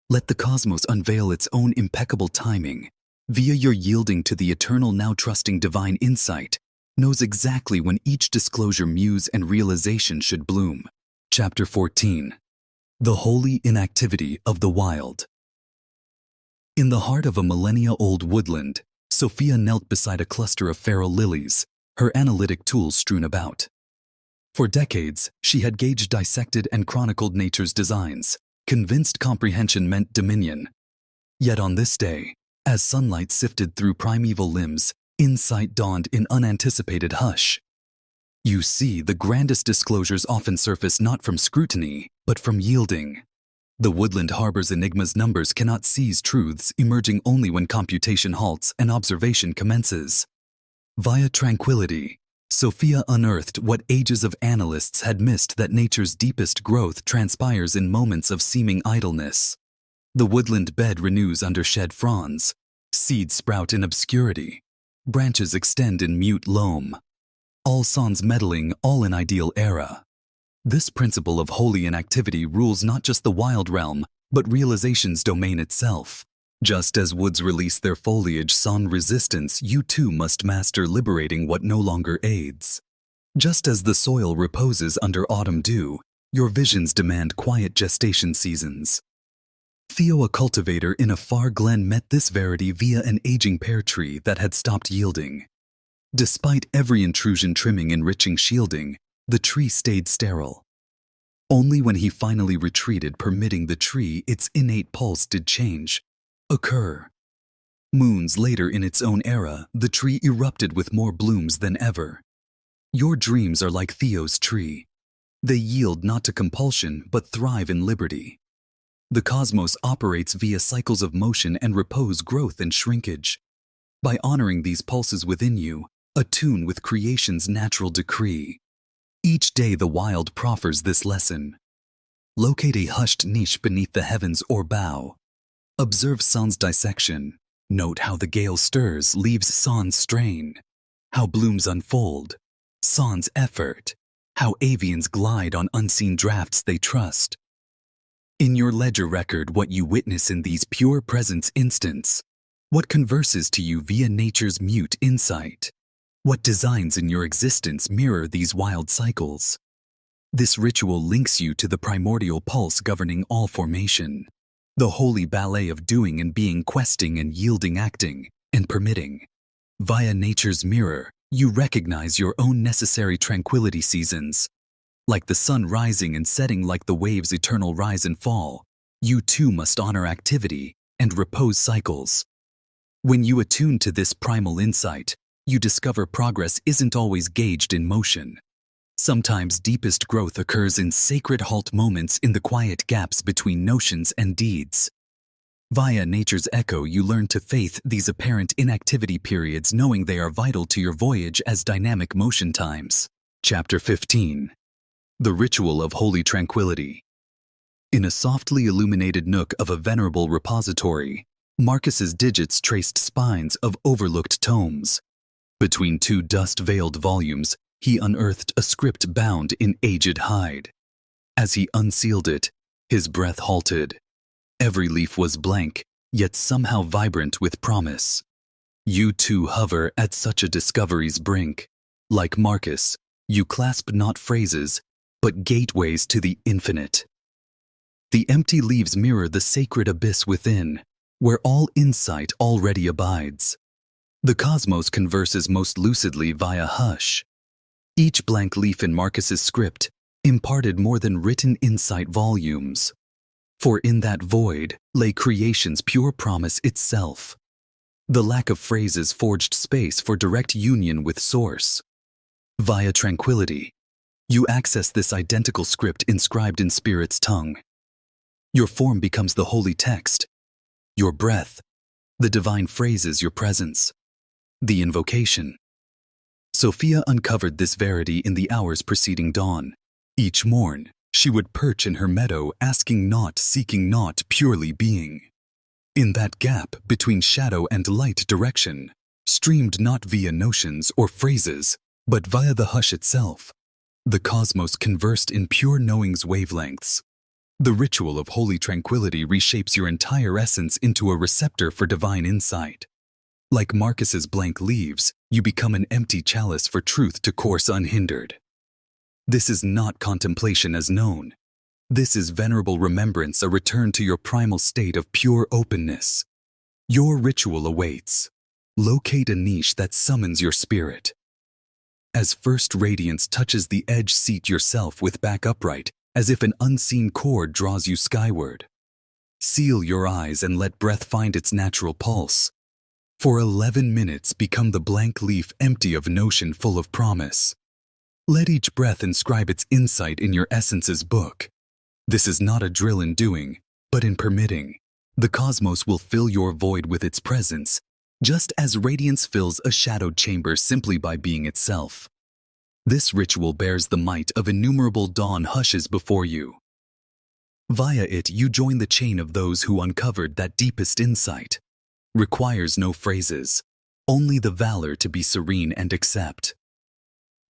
Let the cosmos unveil its own impeccable timing. Via your yielding to the eternal now, trusting divine insight, knows exactly when each disclosure, muse, and realization should bloom. Chapter 14. The Holy Inactivity of the Wild. In the heart of a millennia-old woodland, Sophia knelt beside a cluster of feral lilies, her analytic tools strewn about. For decades, she had gauged, dissected, and chronicled nature's designs, convinced comprehension meant dominion. Yet on this day, as sunlight sifted through primeval limbs, insight dawned in unanticipated hush. You see, the grandest disclosures often surface not from scrutiny, but from yielding. The woodland harbors enigmas. Numbers cannot seize truths, emerging only when computation halts and observation commences. Via tranquility, Sophia unearthed what ages of analysts had missed, that nature's deepest growth transpires in moments of seeming idleness. The woodland bed renews under shed fronds. Seeds sprout in obscurity. Branches extend in mute loam. All sans meddling, all in ideal era. This principle of holy inactivity rules not just the wild realm, but realization's domain itself. Just as woods release their foliage sans resistance, you too must master liberating what no longer aids. Just as the soil reposes under autumn dew, your visions demand quiet gestation seasons. Theo, a cultivator in a far glen, met this verity via an aging pear tree that had stopped yielding. Despite every intrusion, trimming, enriching, shielding, the tree stayed sterile. Only when he finally retreated, permitting the tree its innate pulse, did change occur. Moons later in its own era, the tree erupted with more blooms than ever. Your dreams are like Theo's tree. They yield not to compulsion, but thrive in liberty. The cosmos operates via cycles of motion and repose, growth and shrinkage. By honoring these pulses within you, attune with creation's natural decree. Each day the wild proffers this lesson. Locate a hushed niche beneath the heavens or bow. Observe sans dissection. Note how the gale stirs, leaves sans strain. How blooms unfold, sans effort. How avians glide on unseen drafts they trust. In your ledger record what you witness in these pure presence instants. What converses to you via nature's mute insight. What designs in your existence mirror these wild cycles. This ritual links you to the primordial pulse governing all formation. The holy ballet of doing and being, questing and yielding, acting and permitting. Via nature's mirror, you recognize your own necessary tranquility seasons. Like the sun rising and setting, like the waves' eternal rise and fall, you too must honor activity and repose cycles. When you attune to this primal insight, you discover progress isn't always gauged in motion. Sometimes deepest growth occurs in sacred halt moments in the quiet gaps between notions and deeds. Via nature's echo, you learn to faith these apparent inactivity periods, knowing they are vital to your voyage as dynamic motion times. Chapter 15. The Ritual of Holy Tranquility. In a softly illuminated nook of a venerable repository, Marcus's digits traced spines of overlooked tomes. Between two dust-veiled volumes, he unearthed a script bound in aged hide. As he unsealed it, his breath halted. Every leaf was blank, yet somehow vibrant with promise. You too hover at such a discovery's brink. Like Marcus, you clasp not phrases, but gateways to the infinite. The empty leaves mirror the sacred abyss within, where all insight already abides. The cosmos converses most lucidly via hush. Each blank leaf in Marcus's script imparted more than written insight volumes. For in that void lay creation's pure promise itself. The lack of phrases forged space for direct union with Source. Via tranquility, you access this identical script inscribed in Spirit's tongue. Your form becomes the holy text. Your breath, the divine phrases, your presence, the invocation. Sophia uncovered this verity in the hours preceding dawn. Each morn, she would perch in her meadow, asking not, seeking not, purely being. In that gap between shadow and light direction, streamed not via notions or phrases, but via the hush itself, the cosmos conversed in pure knowing's wavelengths. The ritual of holy tranquility reshapes your entire essence into a receptor for divine insight. Like Marcus's blank leaves, you become an empty chalice for truth to course unhindered. This is not contemplation as known. This is venerable remembrance, a return to your primal state of pure openness. Your ritual awaits. Locate a niche that summons your spirit. As first radiance touches the edge, seat yourself with back upright, as if an unseen cord draws you skyward. Seal your eyes and let breath find its natural pulse. For 11 minutes, become the blank leaf, empty of notion, full of promise. Let each breath inscribe its insight in your essence's book. This is not a drill in doing, but in permitting. The cosmos will fill your void with its presence, just as radiance fills a shadowed chamber simply by being itself. This ritual bears the might of innumerable dawn hushes before you. Via it, you join the chain of those who uncovered that deepest insight. Requires no phrases, only the valor to be serene and accept.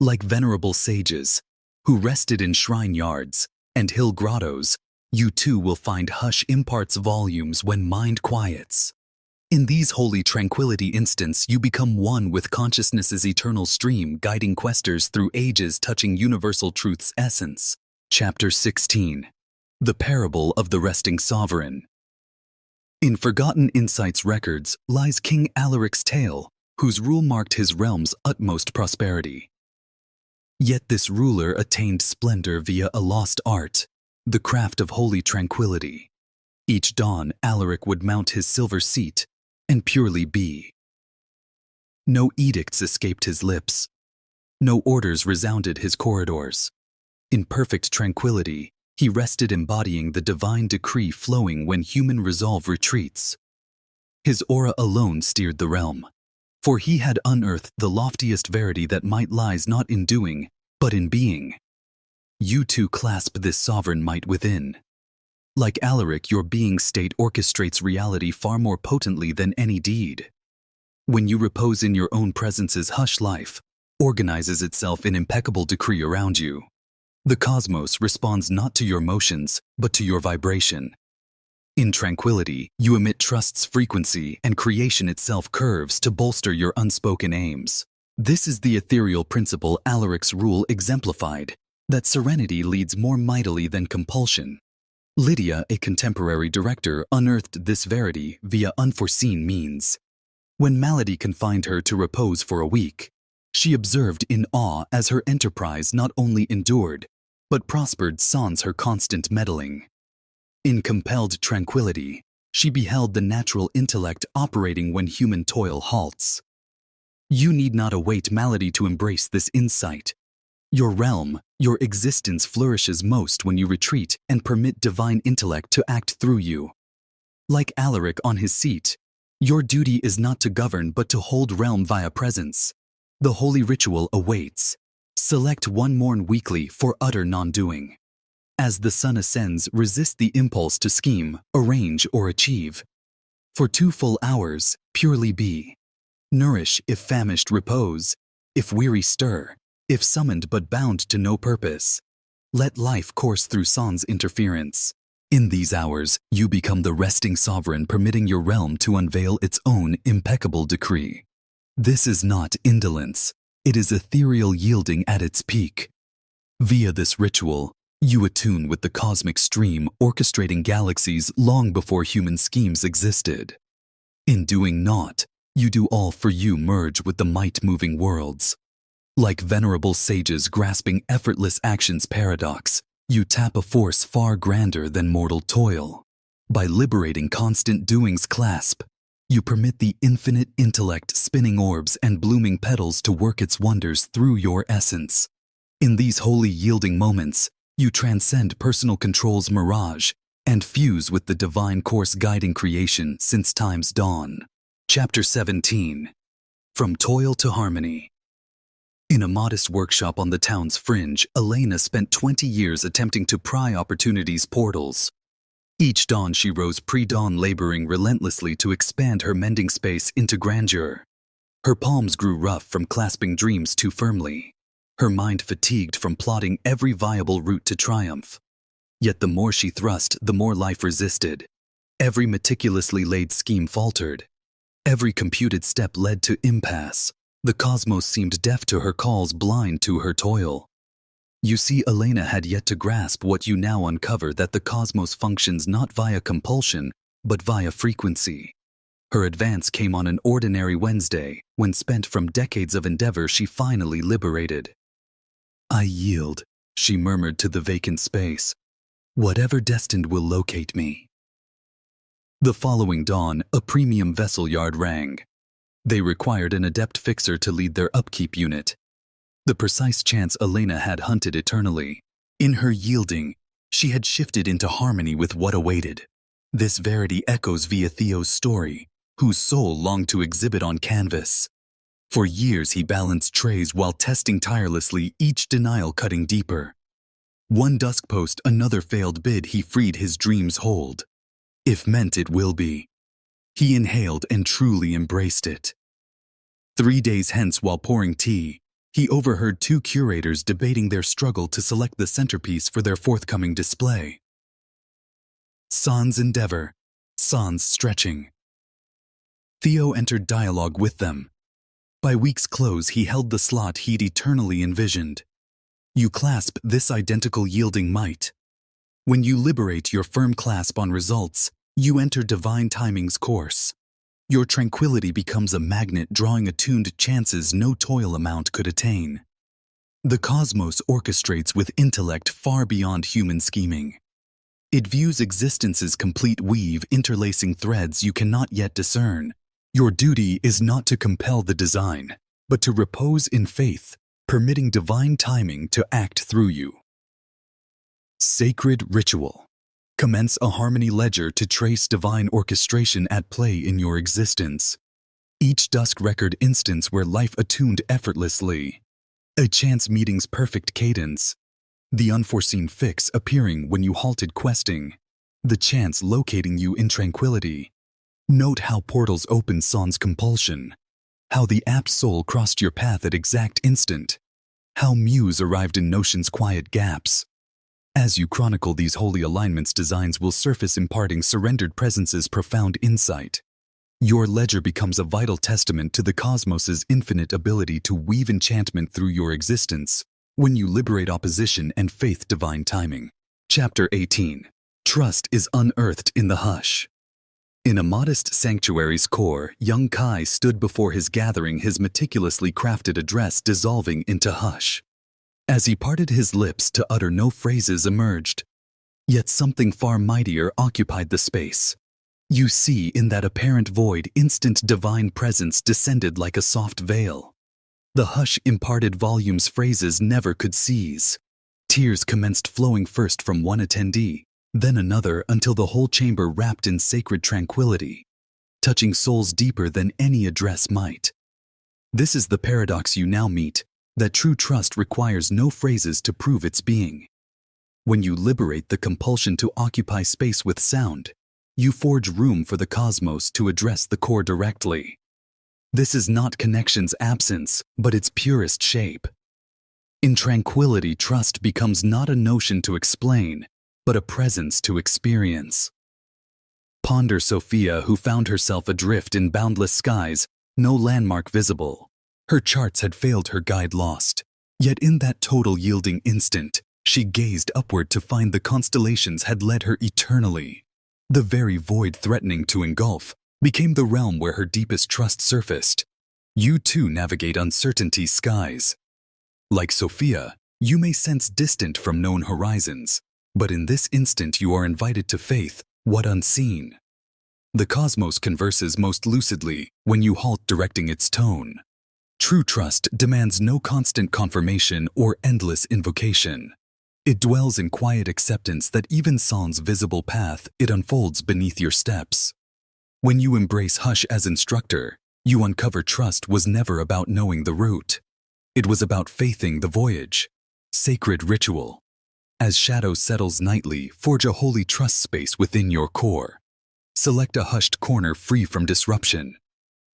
Like venerable sages, who rested in shrine yards and hill grottos, you too will find hush imparts volumes when mind quiets. In these holy tranquility instants, you become one with consciousness's eternal stream, guiding questers through ages, touching universal truth's essence. Chapter 16. The Parable of the Resting Sovereign. In forgotten insights records lies King Alaric's tale, whose rule marked his realm's utmost prosperity. Yet this ruler attained splendor via a lost art, the craft of holy tranquility. Each dawn, Alaric would mount his silver seat and purely be. No edicts escaped his lips. No orders resounded his corridors. In perfect tranquility, he rested, embodying the divine decree flowing when human resolve retreats. His aura alone steered the realm, for he had unearthed the loftiest verity that might lies not in doing, but in being. You too clasp this sovereign might within. Like Alaric, your being state orchestrates reality far more potently than any deed. When you repose in your own presence's hush, life organizes itself in impeccable decree around you. The cosmos responds not to your motions, but to your vibration. In tranquility, you emit trust's frequency, and creation itself curves to bolster your unspoken aims. This is the ethereal principle Alaric's rule exemplified, that serenity leads more mightily than compulsion. Lydia, a contemporary director, unearthed this verity via unforeseen means. When malady confined her to repose for a week, she observed in awe as her enterprise not only endured, but prospered sans her constant meddling. In compelled tranquility, she beheld the natural intellect operating when human toil halts. You need not await malady to embrace this insight. Your realm, your existence flourishes most when you retreat and permit divine intellect to act through you. Like Alaric on his seat, your duty is not to govern but to hold realm via presence. The holy ritual awaits. Select one morn weekly for utter non-doing. As the sun ascends, resist the impulse to scheme, arrange, or achieve. For 2 full hours, purely be. Nourish if famished, repose. If weary, stir. If summoned but bound to no purpose. Let life course through sans interference. In these hours, you become the resting sovereign, permitting your realm to unveil its own impeccable decree. This is not indolence. It is ethereal yielding at its peak. Via this ritual, you attune with the cosmic stream orchestrating galaxies long before human schemes existed. In doing naught, you do all, for you merge with the might moving worlds. Like venerable sages grasping effortless action's paradox, you tap a force far grander than mortal toil. By liberating constant doing's clasp, you permit the infinite intellect spinning orbs and blooming petals to work its wonders through your essence. In these holy yielding moments, you transcend personal control's mirage and fuse with the divine course guiding creation since time's dawn. Chapter 17. From Toil to Harmony. In a modest workshop on the town's fringe, Elena spent 20 years attempting to pry opportunity's portals. Each dawn she rose pre-dawn, laboring relentlessly to expand her mending space into grandeur. Her palms grew rough from clasping dreams too firmly. Her mind fatigued from plotting every viable route to triumph. Yet the more she thrust, the more life resisted. Every meticulously laid scheme faltered. Every computed step led to impasse. The cosmos seemed deaf to her calls, blind to her toil. You see, Elena had yet to grasp what you now uncover, that the cosmos functions not via compulsion, but via frequency. Her advance came on an ordinary Wednesday, when spent from decades of endeavor she finally liberated. "I yield," she murmured to the vacant space. "Whatever destined will locate me." The following dawn, a premium vessel yard rang. They required an adept fixer to lead their upkeep unit. The precise chance Elena had hunted eternally. In her yielding, she had shifted into harmony with what awaited. This verity echoes via Theo's story, whose soul longed to exhibit on canvas. For years he balanced trays while testing tirelessly, each denial cutting deeper. One dusk post, another failed bid, he freed his dream's hold. If meant, it will be. He inhaled and truly embraced it. 3 days hence, while pouring tea, he overheard 2 curators debating their struggle to select the centerpiece for their forthcoming display. Sans endeavor, sans stretching. Theo entered dialogue with them. By week's close, he held the slot he'd eternally envisioned. You clasp this identical yielding might. When you liberate your firm clasp on results, you enter divine timing's course. Your tranquility becomes a magnet, drawing attuned chances no toil amount could attain. The cosmos orchestrates with intellect far beyond human scheming. It views existence's complete weave, interlacing threads you cannot yet discern. Your duty is not to compel the design, but to repose in faith, permitting divine timing to act through you. Sacred ritual. Commence a harmony ledger to trace divine orchestration at play in your existence. Each dusk record instance where life attuned effortlessly. A chance meeting's perfect cadence. The unforeseen fix appearing when you halted questing. The chance locating you in tranquility. Note how portals open sans compulsion. How the apt soul crossed your path at exact instant. How muse arrived in notion's quiet gaps. As you chronicle these holy alignments, designs will surface, imparting surrendered presence's profound insight. Your ledger becomes a vital testament to the cosmos's infinite ability to weave enchantment through your existence when you liberate opposition and faith divine timing. Chapter 18. Trust is unearthed in the hush. In a modest sanctuary's core, young Kai stood before his gathering, his meticulously crafted address dissolving into hush. As he parted his lips to utter, no phrases emerged. Yet something far mightier occupied the space. You see, in that apparent void, instant divine presence descended like a soft veil. The hush imparted volumes phrases never could seize. Tears commenced flowing first from one attendee, then another, until the whole chamber wrapped in sacred tranquility, touching souls deeper than any address might. This is the paradox you now meet, that true trust requires no phrases to prove its being. When you liberate the compulsion to occupy space with sound, you forge room for the cosmos to address the core directly. This is not connection's absence, but its purest shape. In tranquility, trust becomes not a notion to explain, but a presence to experience. Ponder Sophia, who found herself adrift in boundless skies, no landmark visible. Her charts had failed, her guide lost. Yet in that total yielding instant, she gazed upward to find the constellations had led her eternally. The very void threatening to engulf became the realm where her deepest trust surfaced. You too navigate uncertainty's skies. Like Sophia, you may sense distant from known horizons, but in this instant you are invited to faith, what unseen. The cosmos converses most lucidly when you halt directing its tone. True trust demands no constant confirmation or endless invocation. It dwells in quiet acceptance that even sans visible path it unfolds beneath your steps. When you embrace hush as instructor, you uncover trust was never about knowing the route. It was about faithing the voyage. Sacred ritual. As shadow settles nightly, forge a holy trust space within your core. Select a hushed corner free from disruption,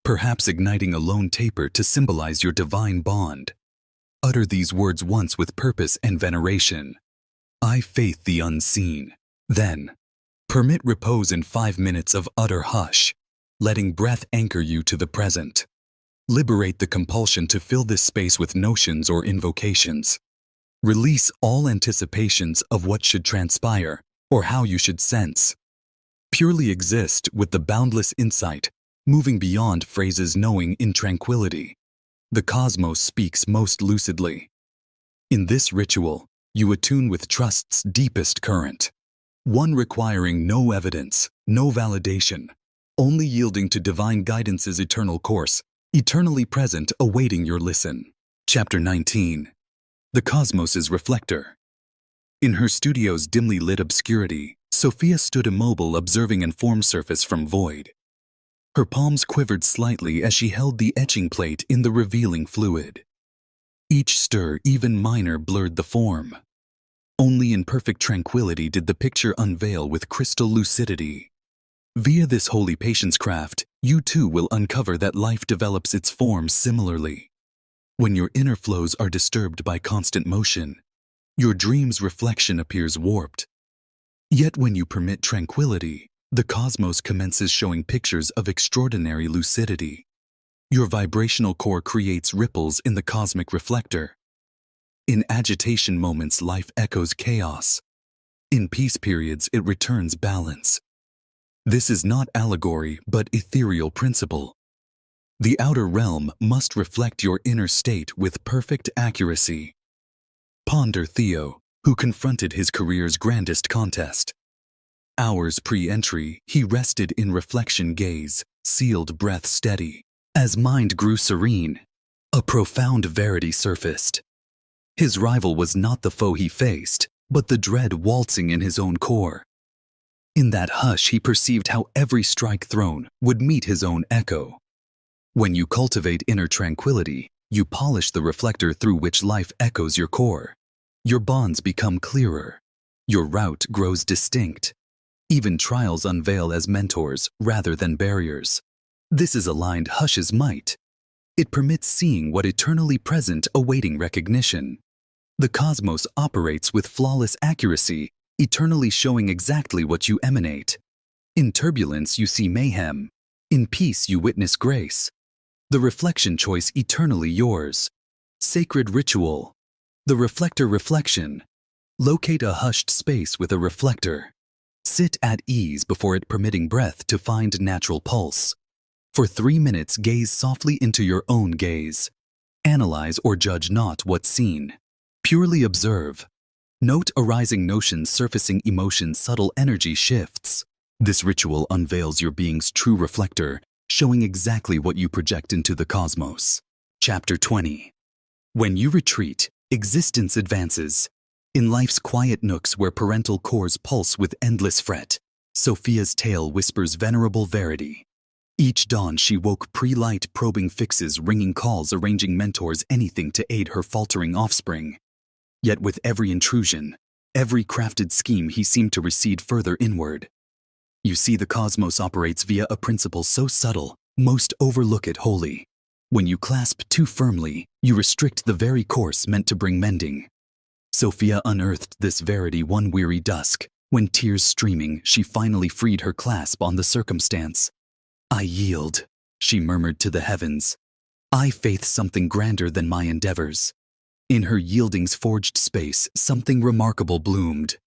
perhaps igniting a lone taper to symbolize your divine bond. Utter these words once with purpose and veneration. I faith the unseen. Then, permit repose in 5 minutes of utter hush, letting breath anchor you to the present. Liberate the compulsion to fill this space with notions or invocations. Release all anticipations of what should transpire or how you should sense. Purely exist with the boundless insight, moving beyond phrases, knowing in tranquility. The cosmos speaks most lucidly. In this ritual, you attune with trust's deepest current, one requiring no evidence, no validation, only yielding to divine guidance's eternal course, eternally present, awaiting your listen. Chapter 19. The Cosmos's Reflector. In her studio's dimly lit obscurity, Sophia stood immobile, observing an form surface from void. Her palms quivered slightly as she held the etching plate in the revealing fluid. Each stir, even minor, blurred the form. Only in perfect tranquility did the picture unveil with crystal lucidity. Via this holy patience craft, you too will uncover that life develops its form similarly. When your inner flows are disturbed by constant motion, your dream's reflection appears warped. Yet when you permit tranquility, the cosmos commences showing pictures of extraordinary lucidity. Your vibrational core creates ripples in the cosmic reflector. In agitation moments, life echoes chaos. In peace periods, it returns balance. This is not allegory, but ethereal principle. The outer realm must reflect your inner state with perfect accuracy. Ponder Theo, who confronted his career's grandest contest. Hours pre-entry, he rested in reflection gaze, sealed breath steady. As mind grew serene, a profound verity surfaced. His rival was not the foe he faced, but the dread waltzing in his own core. In that hush, he perceived how every strike thrown would meet his own echo. When you cultivate inner tranquility, you polish the reflector through which life echoes your core. Your bonds become clearer. Your route grows distinct. Even trials unveil as mentors rather than barriers. This is aligned hush's might. It permits seeing what eternally present, awaiting recognition. The cosmos operates with flawless accuracy, eternally showing exactly what you emanate. In turbulence you see mayhem. In peace you witness grace. The reflection choice eternally yours. Sacred ritual. The reflector reflection. Locate a hushed space with a reflector. Sit at ease before it, permitting breath to find natural pulse. For 3 minutes, gaze softly into your own gaze. Analyze or judge not what's seen. Purely observe. Note arising notions, surfacing emotions, subtle energy shifts. This ritual unveils your being's true reflector, showing exactly what you project into the cosmos. Chapter 20. When you retreat, existence advances. In life's quiet nooks where parental cores pulse with endless fret, Sophia's tale whispers venerable verity. Each dawn she woke pre-light probing fixes, ringing calls, arranging mentors, anything to aid her faltering offspring. Yet with every intrusion, every crafted scheme, he seemed to recede further inward. You see, the cosmos operates via a principle so subtle, most overlook it wholly. When you clasp too firmly, you restrict the very course meant to bring mending. Sophia unearthed this verity one weary dusk, when tears streaming, she finally freed her clasp on the circumstance. I yield, she murmured to the heavens. I faith something grander than my endeavors. In her yielding's forged space, something remarkable bloomed.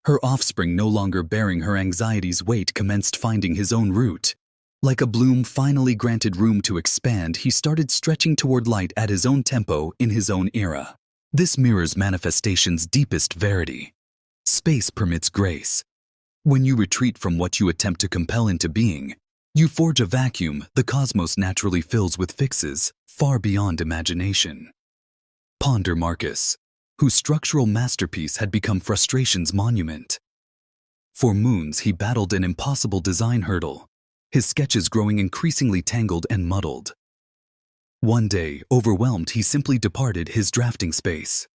Her offspring, no longer bearing her anxiety's weight, commenced finding his own route. Like a bloom finally granted room to expand, he started stretching toward light at his own tempo in his own era. This mirrors manifestation's deepest verity. Space permits grace. When you retreat from what you attempt to compel into being, you forge a vacuum the cosmos naturally fills with fixes far beyond imagination. Ponder Marcus, whose structural masterpiece had become frustration's monument. For moons he battled an impossible design hurdle, his sketches growing increasingly tangled and muddled. One day, overwhelmed, he simply departed his drafting space.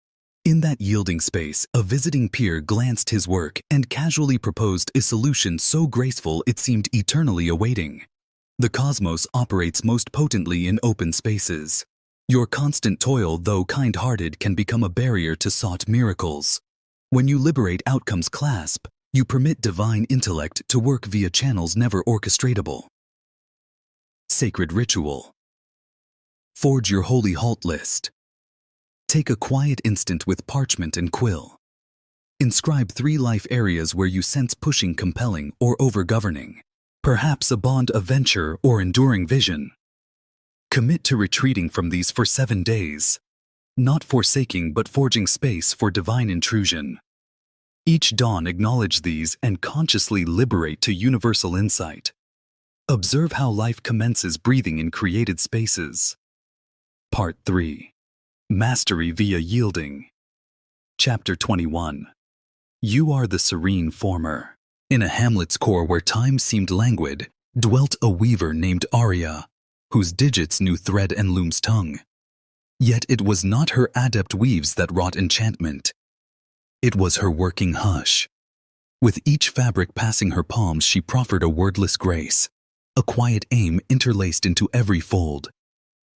In that yielding space, a visiting peer glanced his work and casually proposed a solution so graceful it seemed eternally awaiting. The cosmos operates most potently in open spaces. Your constant toil, though kind-hearted, can become a barrier to sought miracles. When you liberate outcome's clasp, you permit divine intellect to work via channels never orchestratable. Sacred ritual. Forge your holy halt list. Take a quiet instant with parchment and quill. Inscribe 3 life areas where you sense pushing, compelling, or over-governing. Perhaps a bond of venture or enduring vision. Commit to retreating from these for 7 days. Not forsaking but forging space for divine intrusion. Each dawn acknowledge these and consciously liberate to universal insight. Observe how life commences breathing in created spaces. Part 3. Mastery via Yielding. Chapter 21. You are the serene former. In a hamlet's core where time seemed languid, dwelt a weaver named Arya, whose digits knew thread and loom's tongue. Yet it was not her adept weaves that wrought enchantment. It was her working hush. With each fabric passing her palms, she proffered a wordless grace, a quiet aim interlaced into every fold.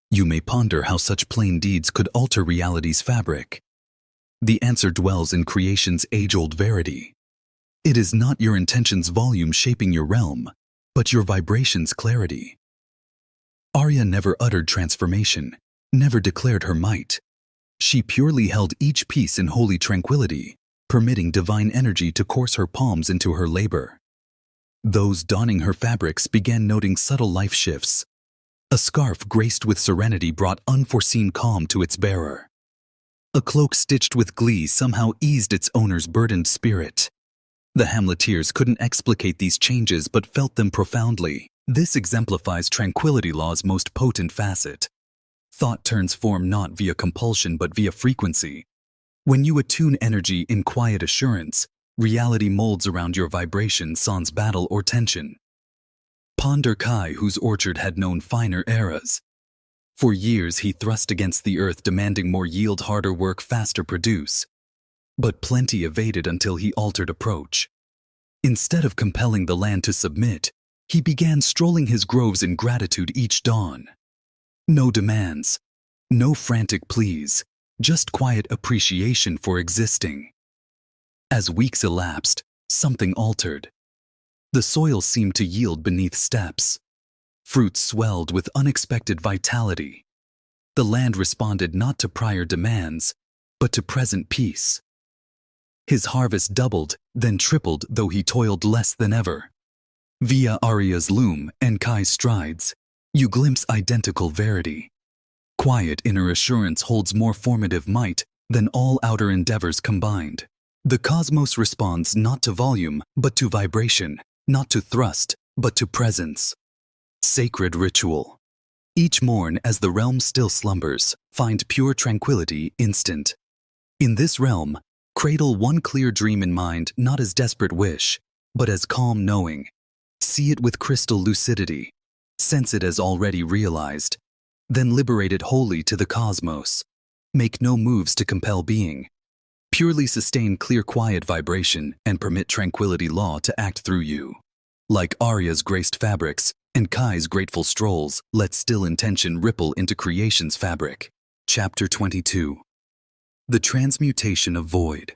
You may ponder how such plain deeds could alter reality's fabric. The answer dwells in creation's age-old verity. It is not your intention's volume shaping your realm, but your vibration's clarity. Arya never uttered transformation, never declared her might. She purely held each piece in holy tranquility, permitting divine energy to course her palms into her labor. Those donning her fabrics began noting subtle life shifts. A scarf graced with serenity brought unforeseen calm to its bearer. A cloak stitched with glee somehow eased its owner's burdened spirit. The Hamleteers couldn't explicate these changes but felt them profoundly. This exemplifies tranquility law's most potent facet. Thought turns form not via compulsion but via frequency. When you attune energy in quiet assurance, reality molds around your vibration sans battle or tension. Ponder Kai, whose orchard had known finer eras. For years he thrust against the earth, demanding more yield, harder work, faster produce. But plenty evaded until he altered approach. Instead of compelling the land to submit, he began strolling his groves in gratitude each dawn. No demands, no frantic pleas, just quiet appreciation for existing. As weeks elapsed, something altered. The soil seemed to yield beneath steps. Fruits swelled with unexpected vitality. The land responded not to prior demands, but to present peace. His harvest doubled, then tripled, though he toiled less than ever. Via Arya's loom and Kai's strides, you glimpse identical verity. Quiet inner assurance holds more formative might than all outer endeavors combined. The cosmos responds not to volume, but to vibration, not to thrust, but to presence. Sacred ritual. Each morn, as the realm still slumbers, find pure tranquility instant. In this realm, cradle one clear dream in mind, not as desperate wish, but as calm knowing. See it with crystal lucidity. Sense it as already realized. Then liberate it wholly to the cosmos. Make no moves to compel being. Purely sustain clear quiet vibration and permit tranquility law to act through you. Like Arya's graced fabrics and Kai's grateful strolls, let still intention ripple into creation's fabric. Chapter 22. The Transmutation of Void.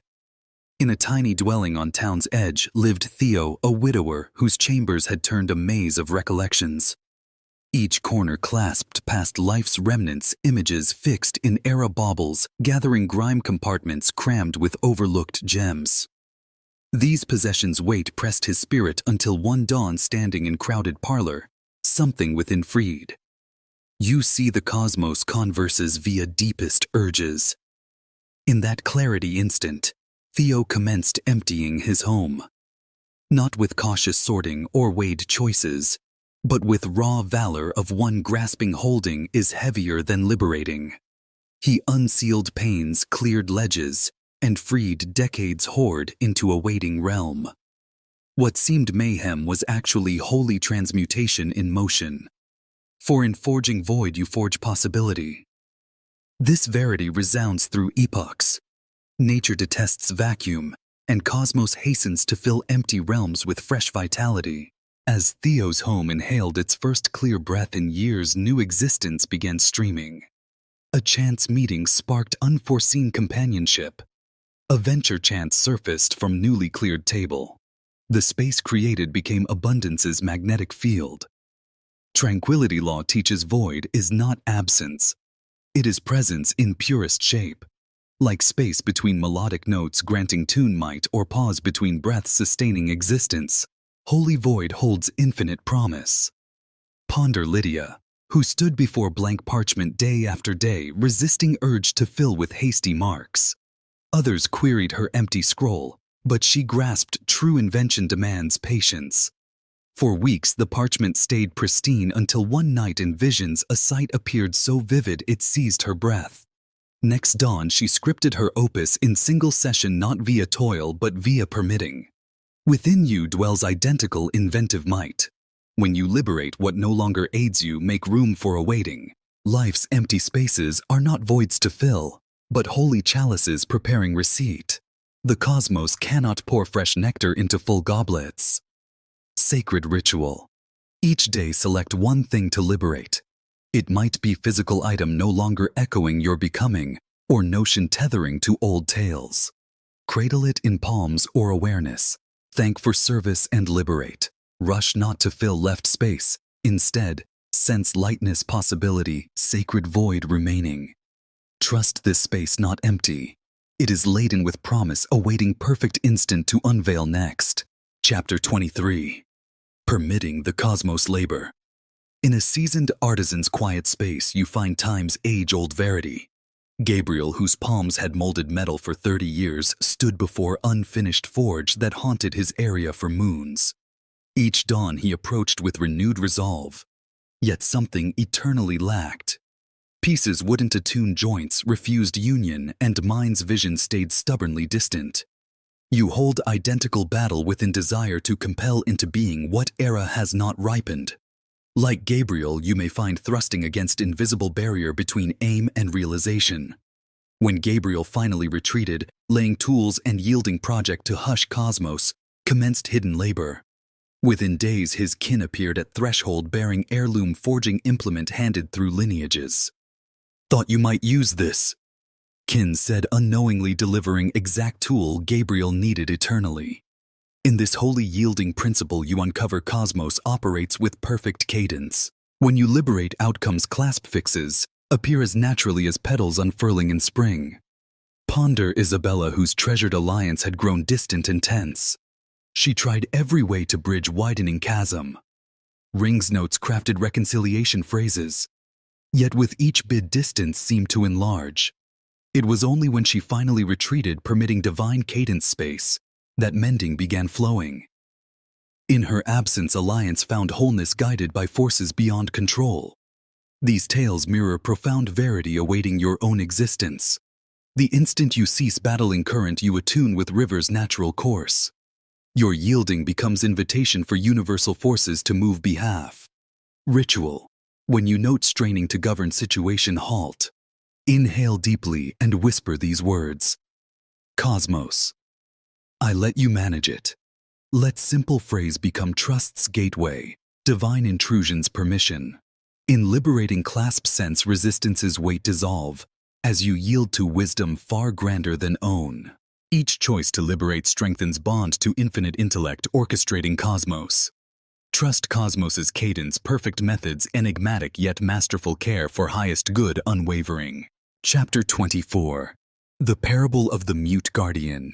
In a tiny dwelling on town's edge lived Theo, a widower whose chambers had turned a maze of recollections. Each corner clasped past life's remnants, images fixed in era baubles, gathering grime compartments crammed with overlooked gems. These possessions' weight pressed his spirit until one dawn, standing in crowded parlor, something within freed. You see the cosmos converses via deepest urges. In that clarity instant, Theo commenced emptying his home. Not with cautious sorting or weighed choices, but with raw valor of one grasping holding is heavier than liberating. He unsealed pains, cleared ledges, and freed decades hoard into a waiting realm. What seemed mayhem was actually holy transmutation in motion. For in forging void you forge possibility. This verity resounds through epochs. Nature detests vacuum, and cosmos hastens to fill empty realms with fresh vitality. As Theo's home inhaled its first clear breath in years, new existence began streaming. A chance meeting sparked unforeseen companionship. A venture chance surfaced from newly cleared table. The space created became abundance's magnetic field. Tranquility law teaches void is not absence. It is presence in purest shape. Like space between melodic notes granting tune might or pause between breaths sustaining existence. Holy void holds infinite promise. Ponder Lydia, who stood before blank parchment day after day, resisting urge to fill with hasty marks. Others queried her empty scroll, but she grasped true invention demands patience. For weeks the parchment stayed pristine until one night in visions a sight appeared so vivid it seized her breath. Next dawn she scripted her opus in single session, not via toil but via permitting. Within you dwells identical inventive might. When you liberate what no longer aids you, make room for awaiting. Life's empty spaces are not voids to fill, but holy chalices preparing receipt. The cosmos cannot pour fresh nectar into full goblets. Sacred ritual. Each day select one thing to liberate. It might be physical item no longer echoing your becoming, or notion tethering to old tales. Cradle it in palms or awareness. Thank for service and liberate. Rush not to fill left space. Instead, sense lightness, possibility, sacred void remaining. Trust this space not empty. It is laden with promise, awaiting perfect instant to unveil next. Chapter 23. Permitting the cosmos labor. In a seasoned artisan's quiet space you find time's age-old verity. Gabriel, whose palms had molded metal for 30 years, stood before unfinished forge that haunted his area for moons. Each dawn he approached with renewed resolve. Yet something eternally lacked. Pieces wouldn't attune joints, refused union, and mind's vision stayed stubbornly distant. You hold identical battle within desire to compel into being what era has not ripened. Like Gabriel, you may find thrusting against invisible barrier between aim and realization. When Gabriel finally retreated, laying tools and yielding project to hush cosmos, commenced hidden labor. Within days his kin appeared at threshold bearing heirloom forging implement handed through lineages. Thought you might use this, kin said, unknowingly delivering exact tool Gabriel needed eternally. In this holy yielding principle you uncover cosmos operates with perfect cadence. When you liberate outcomes, clasp fixes appear as naturally as petals unfurling in spring. Ponder Isabella, whose treasured alliance had grown distant and tense. She tried every way to bridge widening chasm. Rings notes crafted reconciliation phrases. Yet with each bid distance seemed to enlarge. It was only when she finally retreated, permitting divine cadence space, that mending began flowing. In her absence, alliance found wholeness guided by forces beyond control. These tales mirror profound verity awaiting your own existence. The instant you cease battling current, you attune with river's natural course. Your yielding becomes invitation for universal forces to move behalf. Ritual. When you note straining to govern situation, halt. Inhale deeply and whisper these words. Cosmos. I let you manage it. Let simple phrase become trust's gateway, divine intrusion's permission. In liberating clasp sense, resistance's weight dissolve, as you yield to wisdom far grander than own. Each choice to liberate strengthens bond to infinite intellect orchestrating cosmos. Trust cosmos's cadence, perfect methods, enigmatic yet masterful care for highest good unwavering. Chapter 24. The Parable of the Mute Guardian.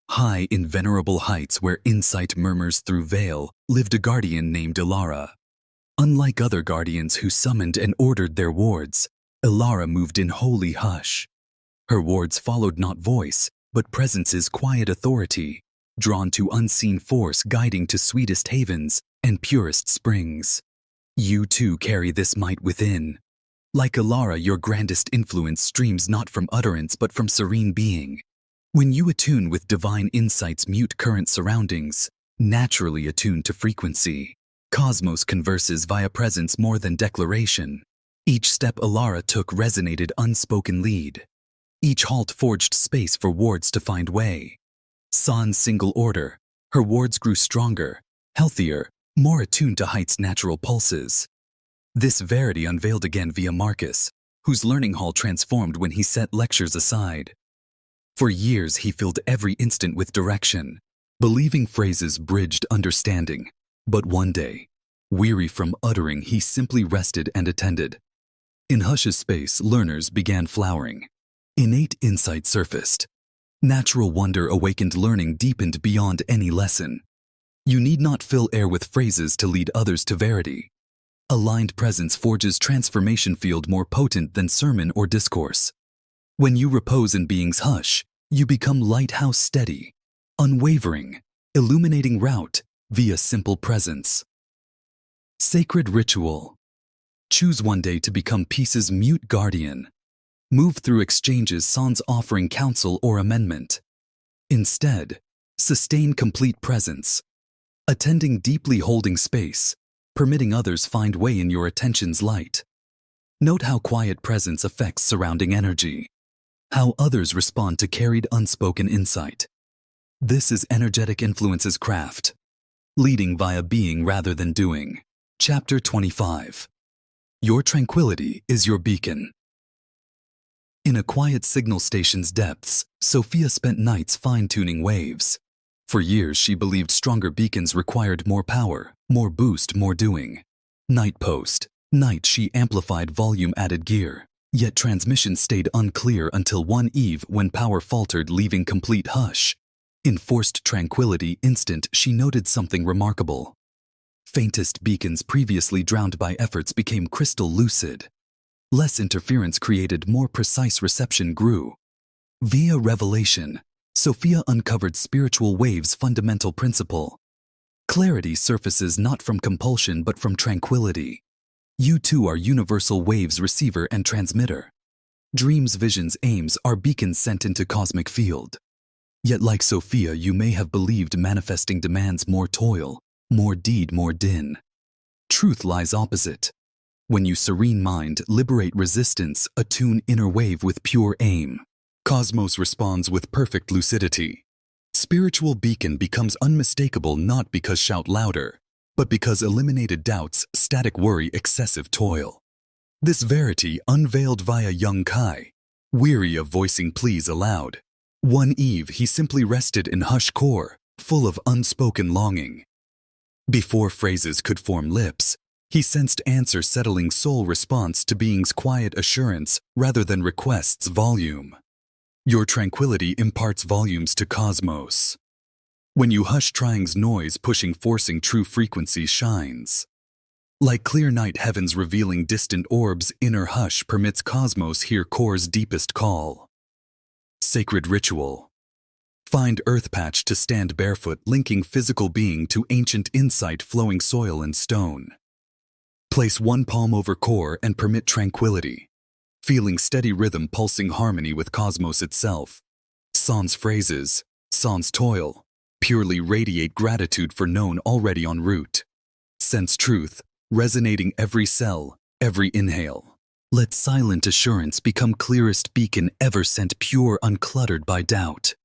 High in venerable heights where insight murmurs through veil, lived a guardian named Ilara. Unlike other guardians who summoned and ordered their wards, Ilara moved in holy hush. Her wards followed not voice, but presence's quiet authority, drawn to unseen force guiding to sweetest havens and purest springs. You too carry this might within. Like Ilara, your grandest influence streams not from utterance but from serene being. When you attune with divine insight's mute current surroundings, naturally attuned to frequency, cosmos converses via presence more than declaration. Each step Ilara took resonated unspoken lead. Each halt forged space for wards to find way. Sans single order, her wards grew stronger, healthier, more attuned to height's natural pulses. This verity unveiled again via Marcus, whose learning hall transformed when he set lectures aside. For years he filled every instant with direction, believing phrases bridged understanding. But one day, weary from uttering, he simply rested and attended. In Hush's space, learners began flowering. Innate insight surfaced. Natural wonder awakened, learning deepened beyond any lesson. You need not fill air with phrases to lead others to verity. Aligned presence forges transformation field more potent than sermon or discourse. When you repose in being's hush, you become lighthouse steady, unwavering, illuminating route via simple presence. Sacred ritual. Choose one day to become peace's mute guardian. Move through exchanges sans offering counsel or amendment. Instead, sustain complete presence. Attending deeply, holding space, permitting others find way in your attention's light. Note how quiet presence affects surrounding energy. How others respond to carried unspoken insight. This is energetic influence's craft. Leading via being rather than doing. Chapter 25. Your tranquility is your beacon. In a quiet signal station's depths, Sophia spent nights fine-tuning waves. For years she believed stronger beacons required more power, more boost, more doing. Night post. Night she amplified volume, added gear. Yet transmission stayed unclear until one eve when power faltered, leaving complete hush. In forced tranquility instant she noted something remarkable. Faintest beacons previously drowned by efforts became crystal lucid. Less interference created, more precise reception grew. Via revelation, Sophia uncovered spiritual waves' fundamental principle. Clarity surfaces not from compulsion but from tranquility. You too are universal waves, receiver and transmitter. Dreams, visions, aims are beacons sent into cosmic field. Yet like Sophia, you may have believed manifesting demands more toil, more deed, more din. Truth lies opposite. When you serene mind, liberate resistance, attune inner wave with pure aim. Cosmos responds with perfect lucidity. Spiritual beacon becomes unmistakable not because shout louder, but because eliminated doubts, static worry, excessive toil. This verity unveiled via young Kai, weary of voicing pleas aloud. One eve he simply rested in hush core, full of unspoken longing. Before phrases could form lips, he sensed answer settling soul response to being's quiet assurance rather than request's volume. Your tranquility imparts volumes to cosmos. When you hush trying's noise, pushing, forcing, true frequency shines. Like clear night heavens revealing distant orbs, inner hush permits cosmos hear core's deepest call. Sacred ritual. Find earth patch to stand barefoot, linking physical being to ancient insight, flowing soil and stone. Place one palm over core and permit tranquility, feeling steady rhythm pulsing harmony with cosmos itself. Sans phrases, sans toil, purely radiate gratitude for known already en route. Sense truth, resonating every cell, every inhale. Let silent assurance become clearest beacon ever sent pure uncluttered by doubt.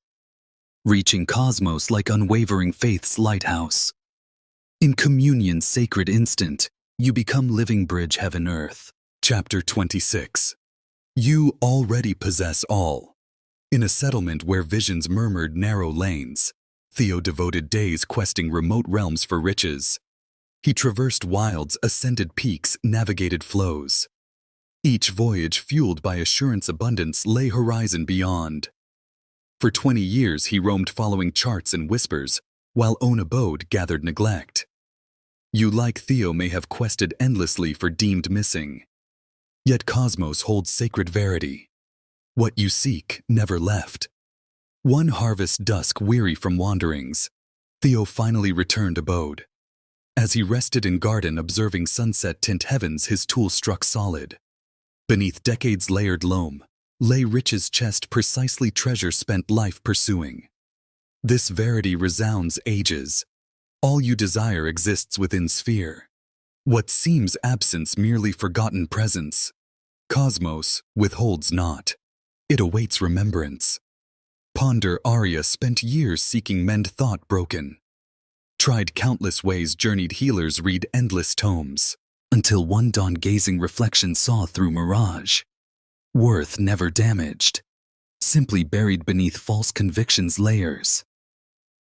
Reaching cosmos like unwavering faith's lighthouse. In communion's sacred instant, you become living bridge heaven-earth. Chapter 26. You already possess all. In a settlement where visions murmured narrow lanes, Theo devoted days questing remote realms for riches. He traversed wilds, ascended peaks, navigated flows. Each voyage fueled by assurance abundance lay horizon beyond. For 20 years he roamed following charts and whispers, while own abode gathered neglect. You like Theo may have quested endlessly for deemed missing. Yet cosmos holds sacred verity. What you seek never left. One harvest dusk weary from wanderings, Theo finally returned abode. As he rested in garden observing sunset tint heavens, his tool struck solid. Beneath decades layered loam, lay riches chest precisely treasure spent life pursuing. This verity resounds ages. All you desire exists within sphere. What seems absence merely forgotten presence. Cosmos withholds not. It awaits remembrance. Ponder Arya spent years seeking mend thought broken. Tried countless ways journeyed healers read endless tomes. Until one dawn-gazing reflection saw through mirage. Worth never damaged, simply buried beneath false convictions' layers.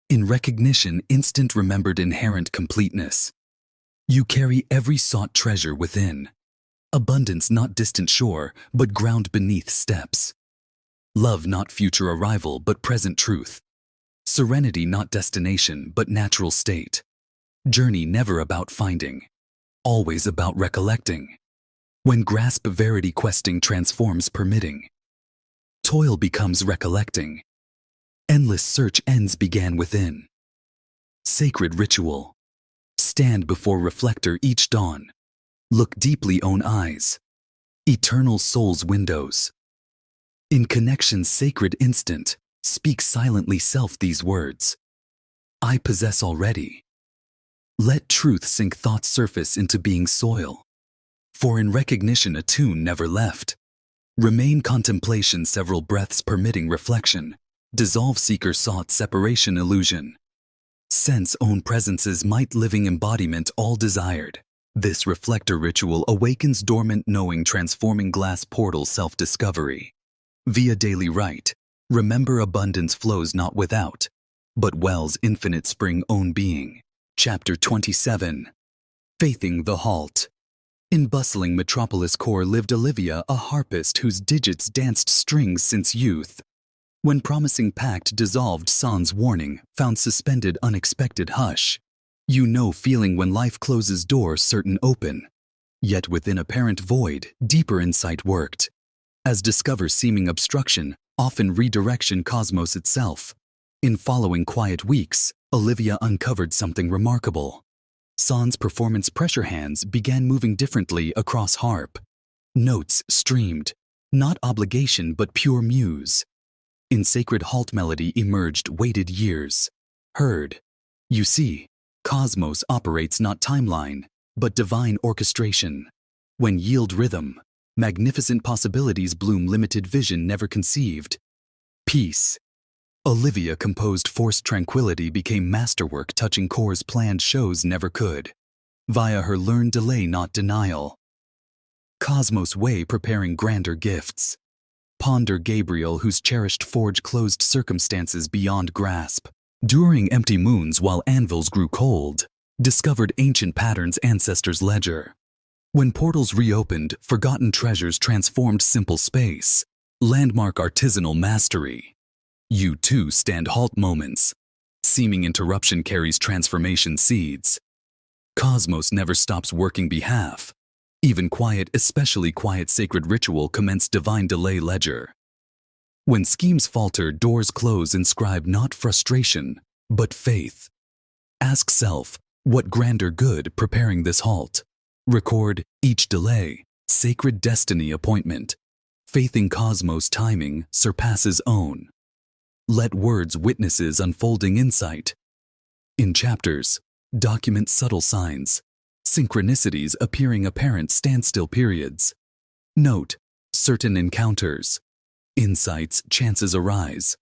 In recognition, instant remembered inherent completeness. You carry every sought treasure within. Abundance not distant shore, but ground beneath steps. Love not future arrival, but present truth. Serenity not destination, but natural state. Journey never about finding. Always about recollecting. When grasp verity questing transforms permitting. Toil becomes recollecting. Endless search ends began within. Sacred ritual. Stand before reflector each dawn. Look deeply own eyes. Eternal soul's windows. In connection's sacred instant, speak silently self these words. I possess already. Let truth sink thought's surface into being soil. For in recognition a tune never left. Remain contemplation several breaths permitting reflection. Dissolve seeker sought separation illusion. Sense own presence's might living embodiment all desired. This reflector ritual awakens dormant knowing transforming glass portal self-discovery. Via daily rite, remember abundance flows not without, but wells infinite spring own being. Chapter 27. Faithing the Halt. In bustling metropolis core lived Olivia, a harpist whose digits danced strings since youth. When promising pact dissolved, sans warning, found suspended unexpected hush. You know feeling when life closes doors certain open. Yet within apparent void, deeper insight worked. As discover seeming obstruction, often redirection cosmos itself. In following quiet weeks, Olivia uncovered something remarkable. Sans performance pressure hands began moving differently across harp. Notes streamed, not obligation but pure muse. In sacred halt melody emerged waited years. Heard. You see, cosmos operates not timeline, but divine orchestration. When yield rhythm, magnificent possibilities bloom limited vision never conceived. Peace. Olivia composed forced tranquility became masterwork touching core's planned shows never could. Via her learned delay not denial. Cosmos way preparing grander gifts. Ponder Gabriel whose cherished forge closed circumstances beyond grasp. During empty moons while anvils grew cold, discovered ancient patterns ancestors' ledger. When portals reopened, forgotten treasures transformed simple space. Landmark artisanal mastery. You too stand halt moments. Seeming interruption carries transformation seeds. Cosmos never stops working behalf. Even quiet, especially quiet sacred ritual commence divine delay ledger. When schemes falter, doors close inscribe not frustration, but faith. Ask self, what grander good preparing this halt? Record each delay, sacred destiny appointment. Faith in cosmos timing surpasses own. Let words witnesses unfolding insight. In chapters, document subtle signs, synchronicities appearing apparent standstill periods. Note certain encounters, insights, chances arise.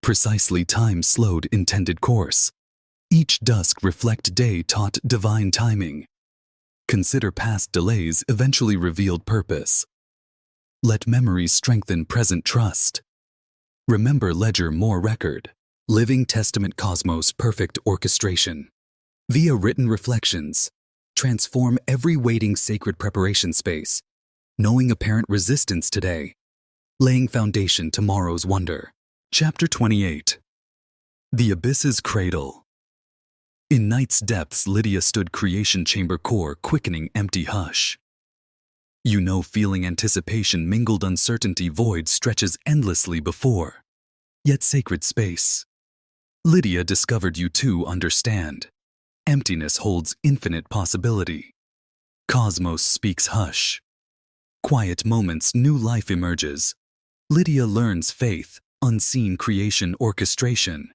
Precisely time slowed intended course. Each dusk reflect day taught divine timing. Consider past delays eventually revealed purpose. Let memories strengthen present trust. Remember ledger more record. Living Testament Cosmos perfect orchestration. Via written reflections, transform every waiting sacred preparation space, knowing apparent resistance today, laying foundation tomorrow's wonder. Chapter 28. The Abyss's Cradle. In night's depths, Lydia stood creation chamber core, quickening empty hush. You know, feeling anticipation mingled uncertainty, void stretches endlessly before. Yet sacred space. Lydia discovered you too understand. Emptiness holds infinite possibility. Cosmos speaks hush. Quiet moments, new life emerges. Lydia learns faith, unseen creation orchestration.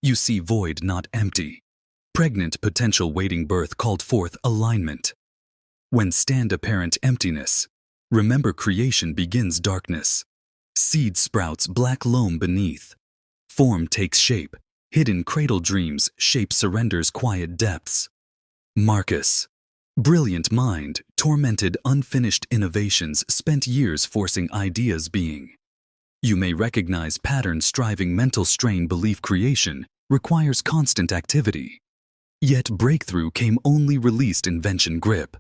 You see void, not empty. Pregnant potential waiting birth called forth alignment. When stand apparent emptiness, remember creation begins darkness. Seed sprouts black loam beneath. Form takes shape, hidden cradle dreams, shape surrenders quiet depths. Marcus. Brilliant mind, tormented unfinished innovations, spent years forcing ideas being. You may recognize patterns striving mental strain, belief creation requires constant activity. Yet breakthrough came only released invention grip.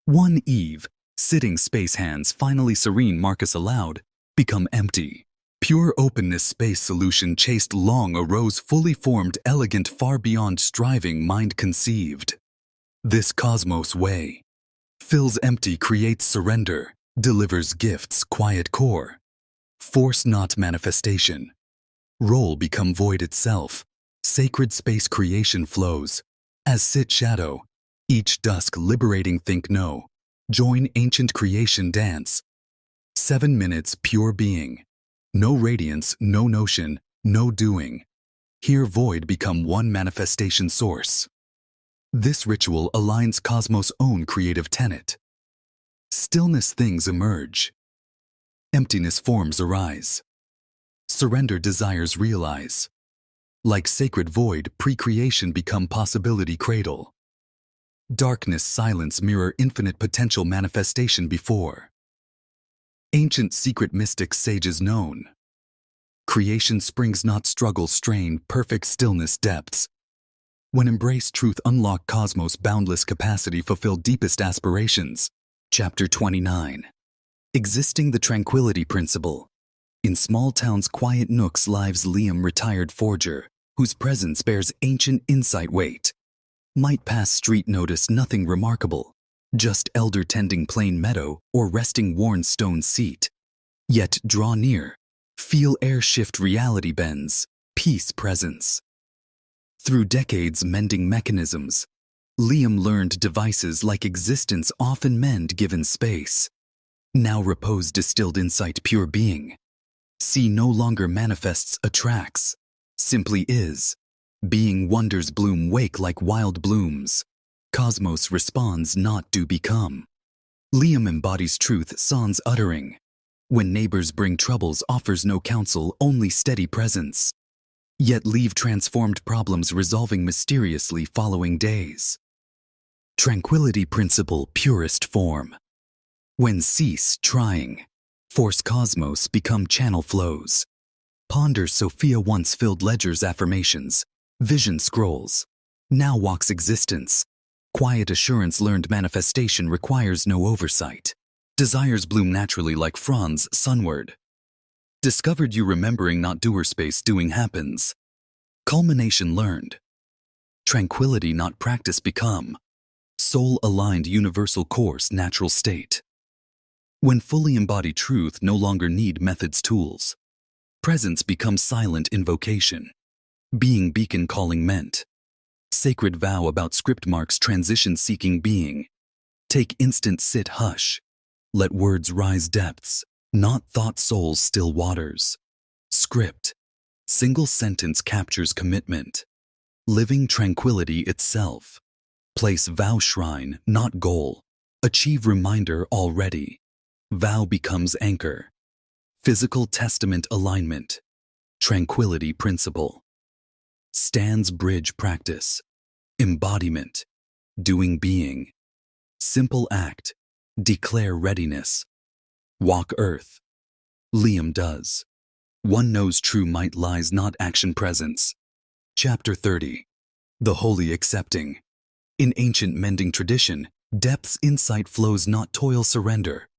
One eve, sitting space hands finally serene, Marcus allowed, become empty. Pure openness space solution chased long arose fully formed elegant far beyond striving mind conceived. This cosmos way fills empty, creates surrender, delivers gifts quiet core. Force not manifestation. Role become void itself. Sacred space creation flows. As sit shadow, each dusk liberating think no. Join ancient creation dance. 7 minutes pure being. No radiance, no notion, no doing. Here void become one manifestation source. This ritual aligns cosmos' own creative tenet. Stillness things emerge. Emptiness forms arise. Surrender desires realize. Like sacred void, pre-creation become possibility cradle. Darkness silence mirror infinite potential manifestation before. Ancient secret mystics sages known. Creation springs not struggle strain, perfect stillness depths. When embrace truth unlock cosmos boundless capacity fulfill deepest aspirations. Chapter 29. Existing the tranquility principle. In small towns quiet nooks lives Liam retired forger, whose presence bears ancient insight weight. Might pass street notice nothing remarkable, just elder tending plain meadow or resting worn stone seat. Yet draw near, feel air shift reality bends, peace presence. Through decades mending mechanisms, Liam learned devices like existence often mend given space. Now repose distilled insight pure being. See no longer manifests attracts, simply is. Being wonders bloom wake like wild blooms. Cosmos responds not do become. Liam embodies truth sans uttering. When neighbors bring troubles offers no counsel only steady presence. Yet leave transformed problems resolving mysteriously following days. Tranquility principle purest form. When cease trying, force cosmos become channel flows. Ponder Sophia once filled ledgers affirmations, vision scrolls. Now walks existence. Quiet assurance learned manifestation requires no oversight. Desires bloom naturally like fronds sunward. Discovered you remembering not doer space doing happens. Culmination learned. Tranquility not practice become. Soul aligned universal course natural state. When fully embodied truth no longer need methods tools. Presence becomes silent invocation. Being beacon calling meant. Sacred vow about script marks transition seeking being. Take instant sit hush. Let words rise depths, not thought souls still waters. Script. Single sentence captures commitment. Living tranquility itself. Place vow shrine, not goal. Achieve reminder already. Vow becomes anchor. Physical testament alignment. Tranquility principle. Stands bridge practice. Embodiment. Doing being. Simple act. Declare readiness. Walk earth. Liam does. One knows true might lies not action presence. Chapter 30. The Holy Accepting. In ancient mending tradition, depth's insight flows not toil surrender.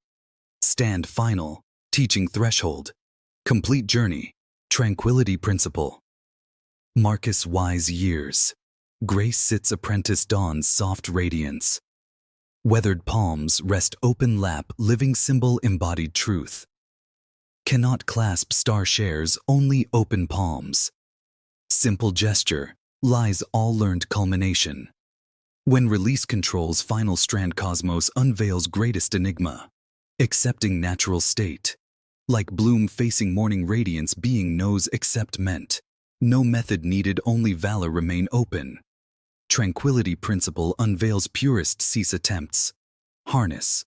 Stand final, teaching threshold. Complete journey, tranquility principle. Marcus Wise years. Grace sits apprentice dawn's soft radiance. Weathered palms rest open lap living symbol embodied truth. Cannot clasp star shares only open palms. Simple gesture lies all learned culmination. When release controls final strand cosmos unveils greatest enigma. Accepting natural state. Like bloom facing morning radiance being knows accept meant. No method needed only valor remain open. Tranquility principle unveils purest cease attempts. Harness.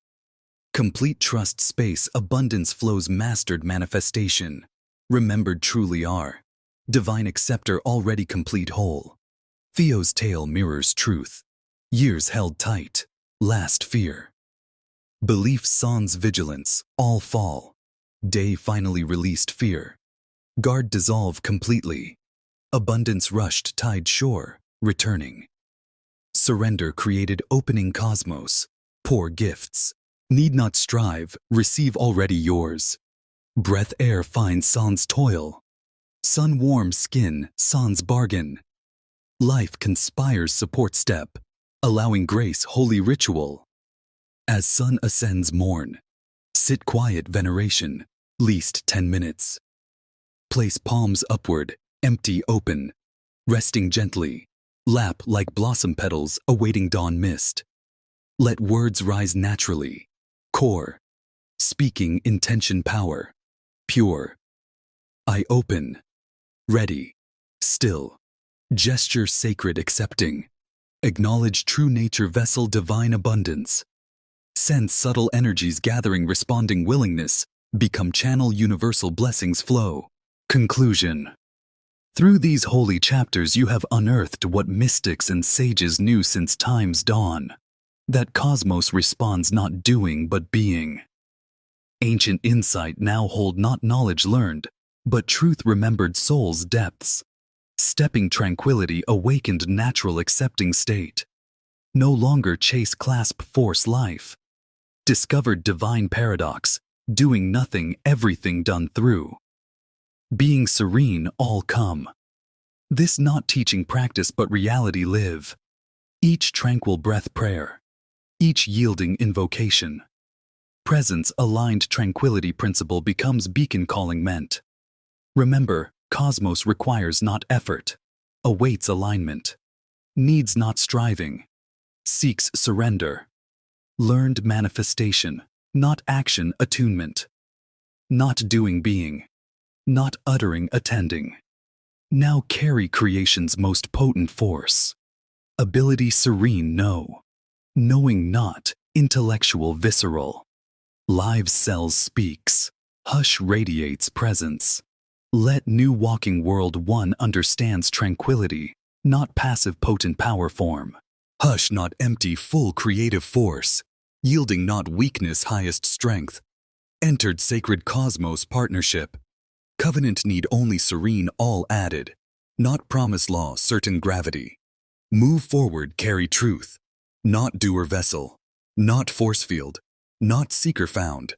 Complete trust space abundance flows mastered manifestation. Remembered truly are. Divine acceptor already complete whole. Theo's tale mirrors truth. Years held tight. Last fear. Belief sans vigilance, all fall. Day finally released fear. Guard dissolve completely. Abundance rushed tide shore, returning. Surrender created opening cosmos. Pour gifts. Need not strive, receive already yours. Breath air finds sans toil. Sun warm skin, sans bargain. Life conspires support step, allowing grace holy ritual. As sun ascends morn. Sit quiet veneration, least 10 minutes. Place palms upward, empty open. Resting gently. Lap like blossom petals awaiting dawn mist. Let words rise naturally. Core. Speaking intention power. Pure. I open. Ready. Still. Gesture sacred accepting. Acknowledge true nature vessel divine abundance. Sense subtle energies gathering responding willingness. Become channel universal blessings flow. Conclusion. Through these holy chapters you have unearthed what mystics and sages knew since time's dawn. That cosmos responds not doing but being. Ancient insight now hold not knowledge learned, but truth remembered soul's depths. Stepping tranquility awakened natural accepting state. No longer chase clasp force life. Discovered divine paradox, doing nothing everything done through. Being serene all come. This not teaching practice but reality live. Each tranquil breath prayer. Each yielding invocation. Presence aligned tranquility principle becomes beacon calling meant. Remember, cosmos requires not effort. Awaits alignment. Needs not striving. Seeks surrender. Learned manifestation, not action attunement. Not doing being. Not uttering attending. Now carry creation's most potent force. Ability serene know. Knowing not, intellectual visceral. Live cells speaks. Hush radiates presence. Let new walking world one understands tranquility, not passive potent power form. Hush not empty full creative force. Yielding not weakness highest strength. Entered sacred cosmos partnership. Covenant need only serene all added. Not promise law certain gravity. Move forward carry truth. Not doer vessel. Not force field. Not seeker found.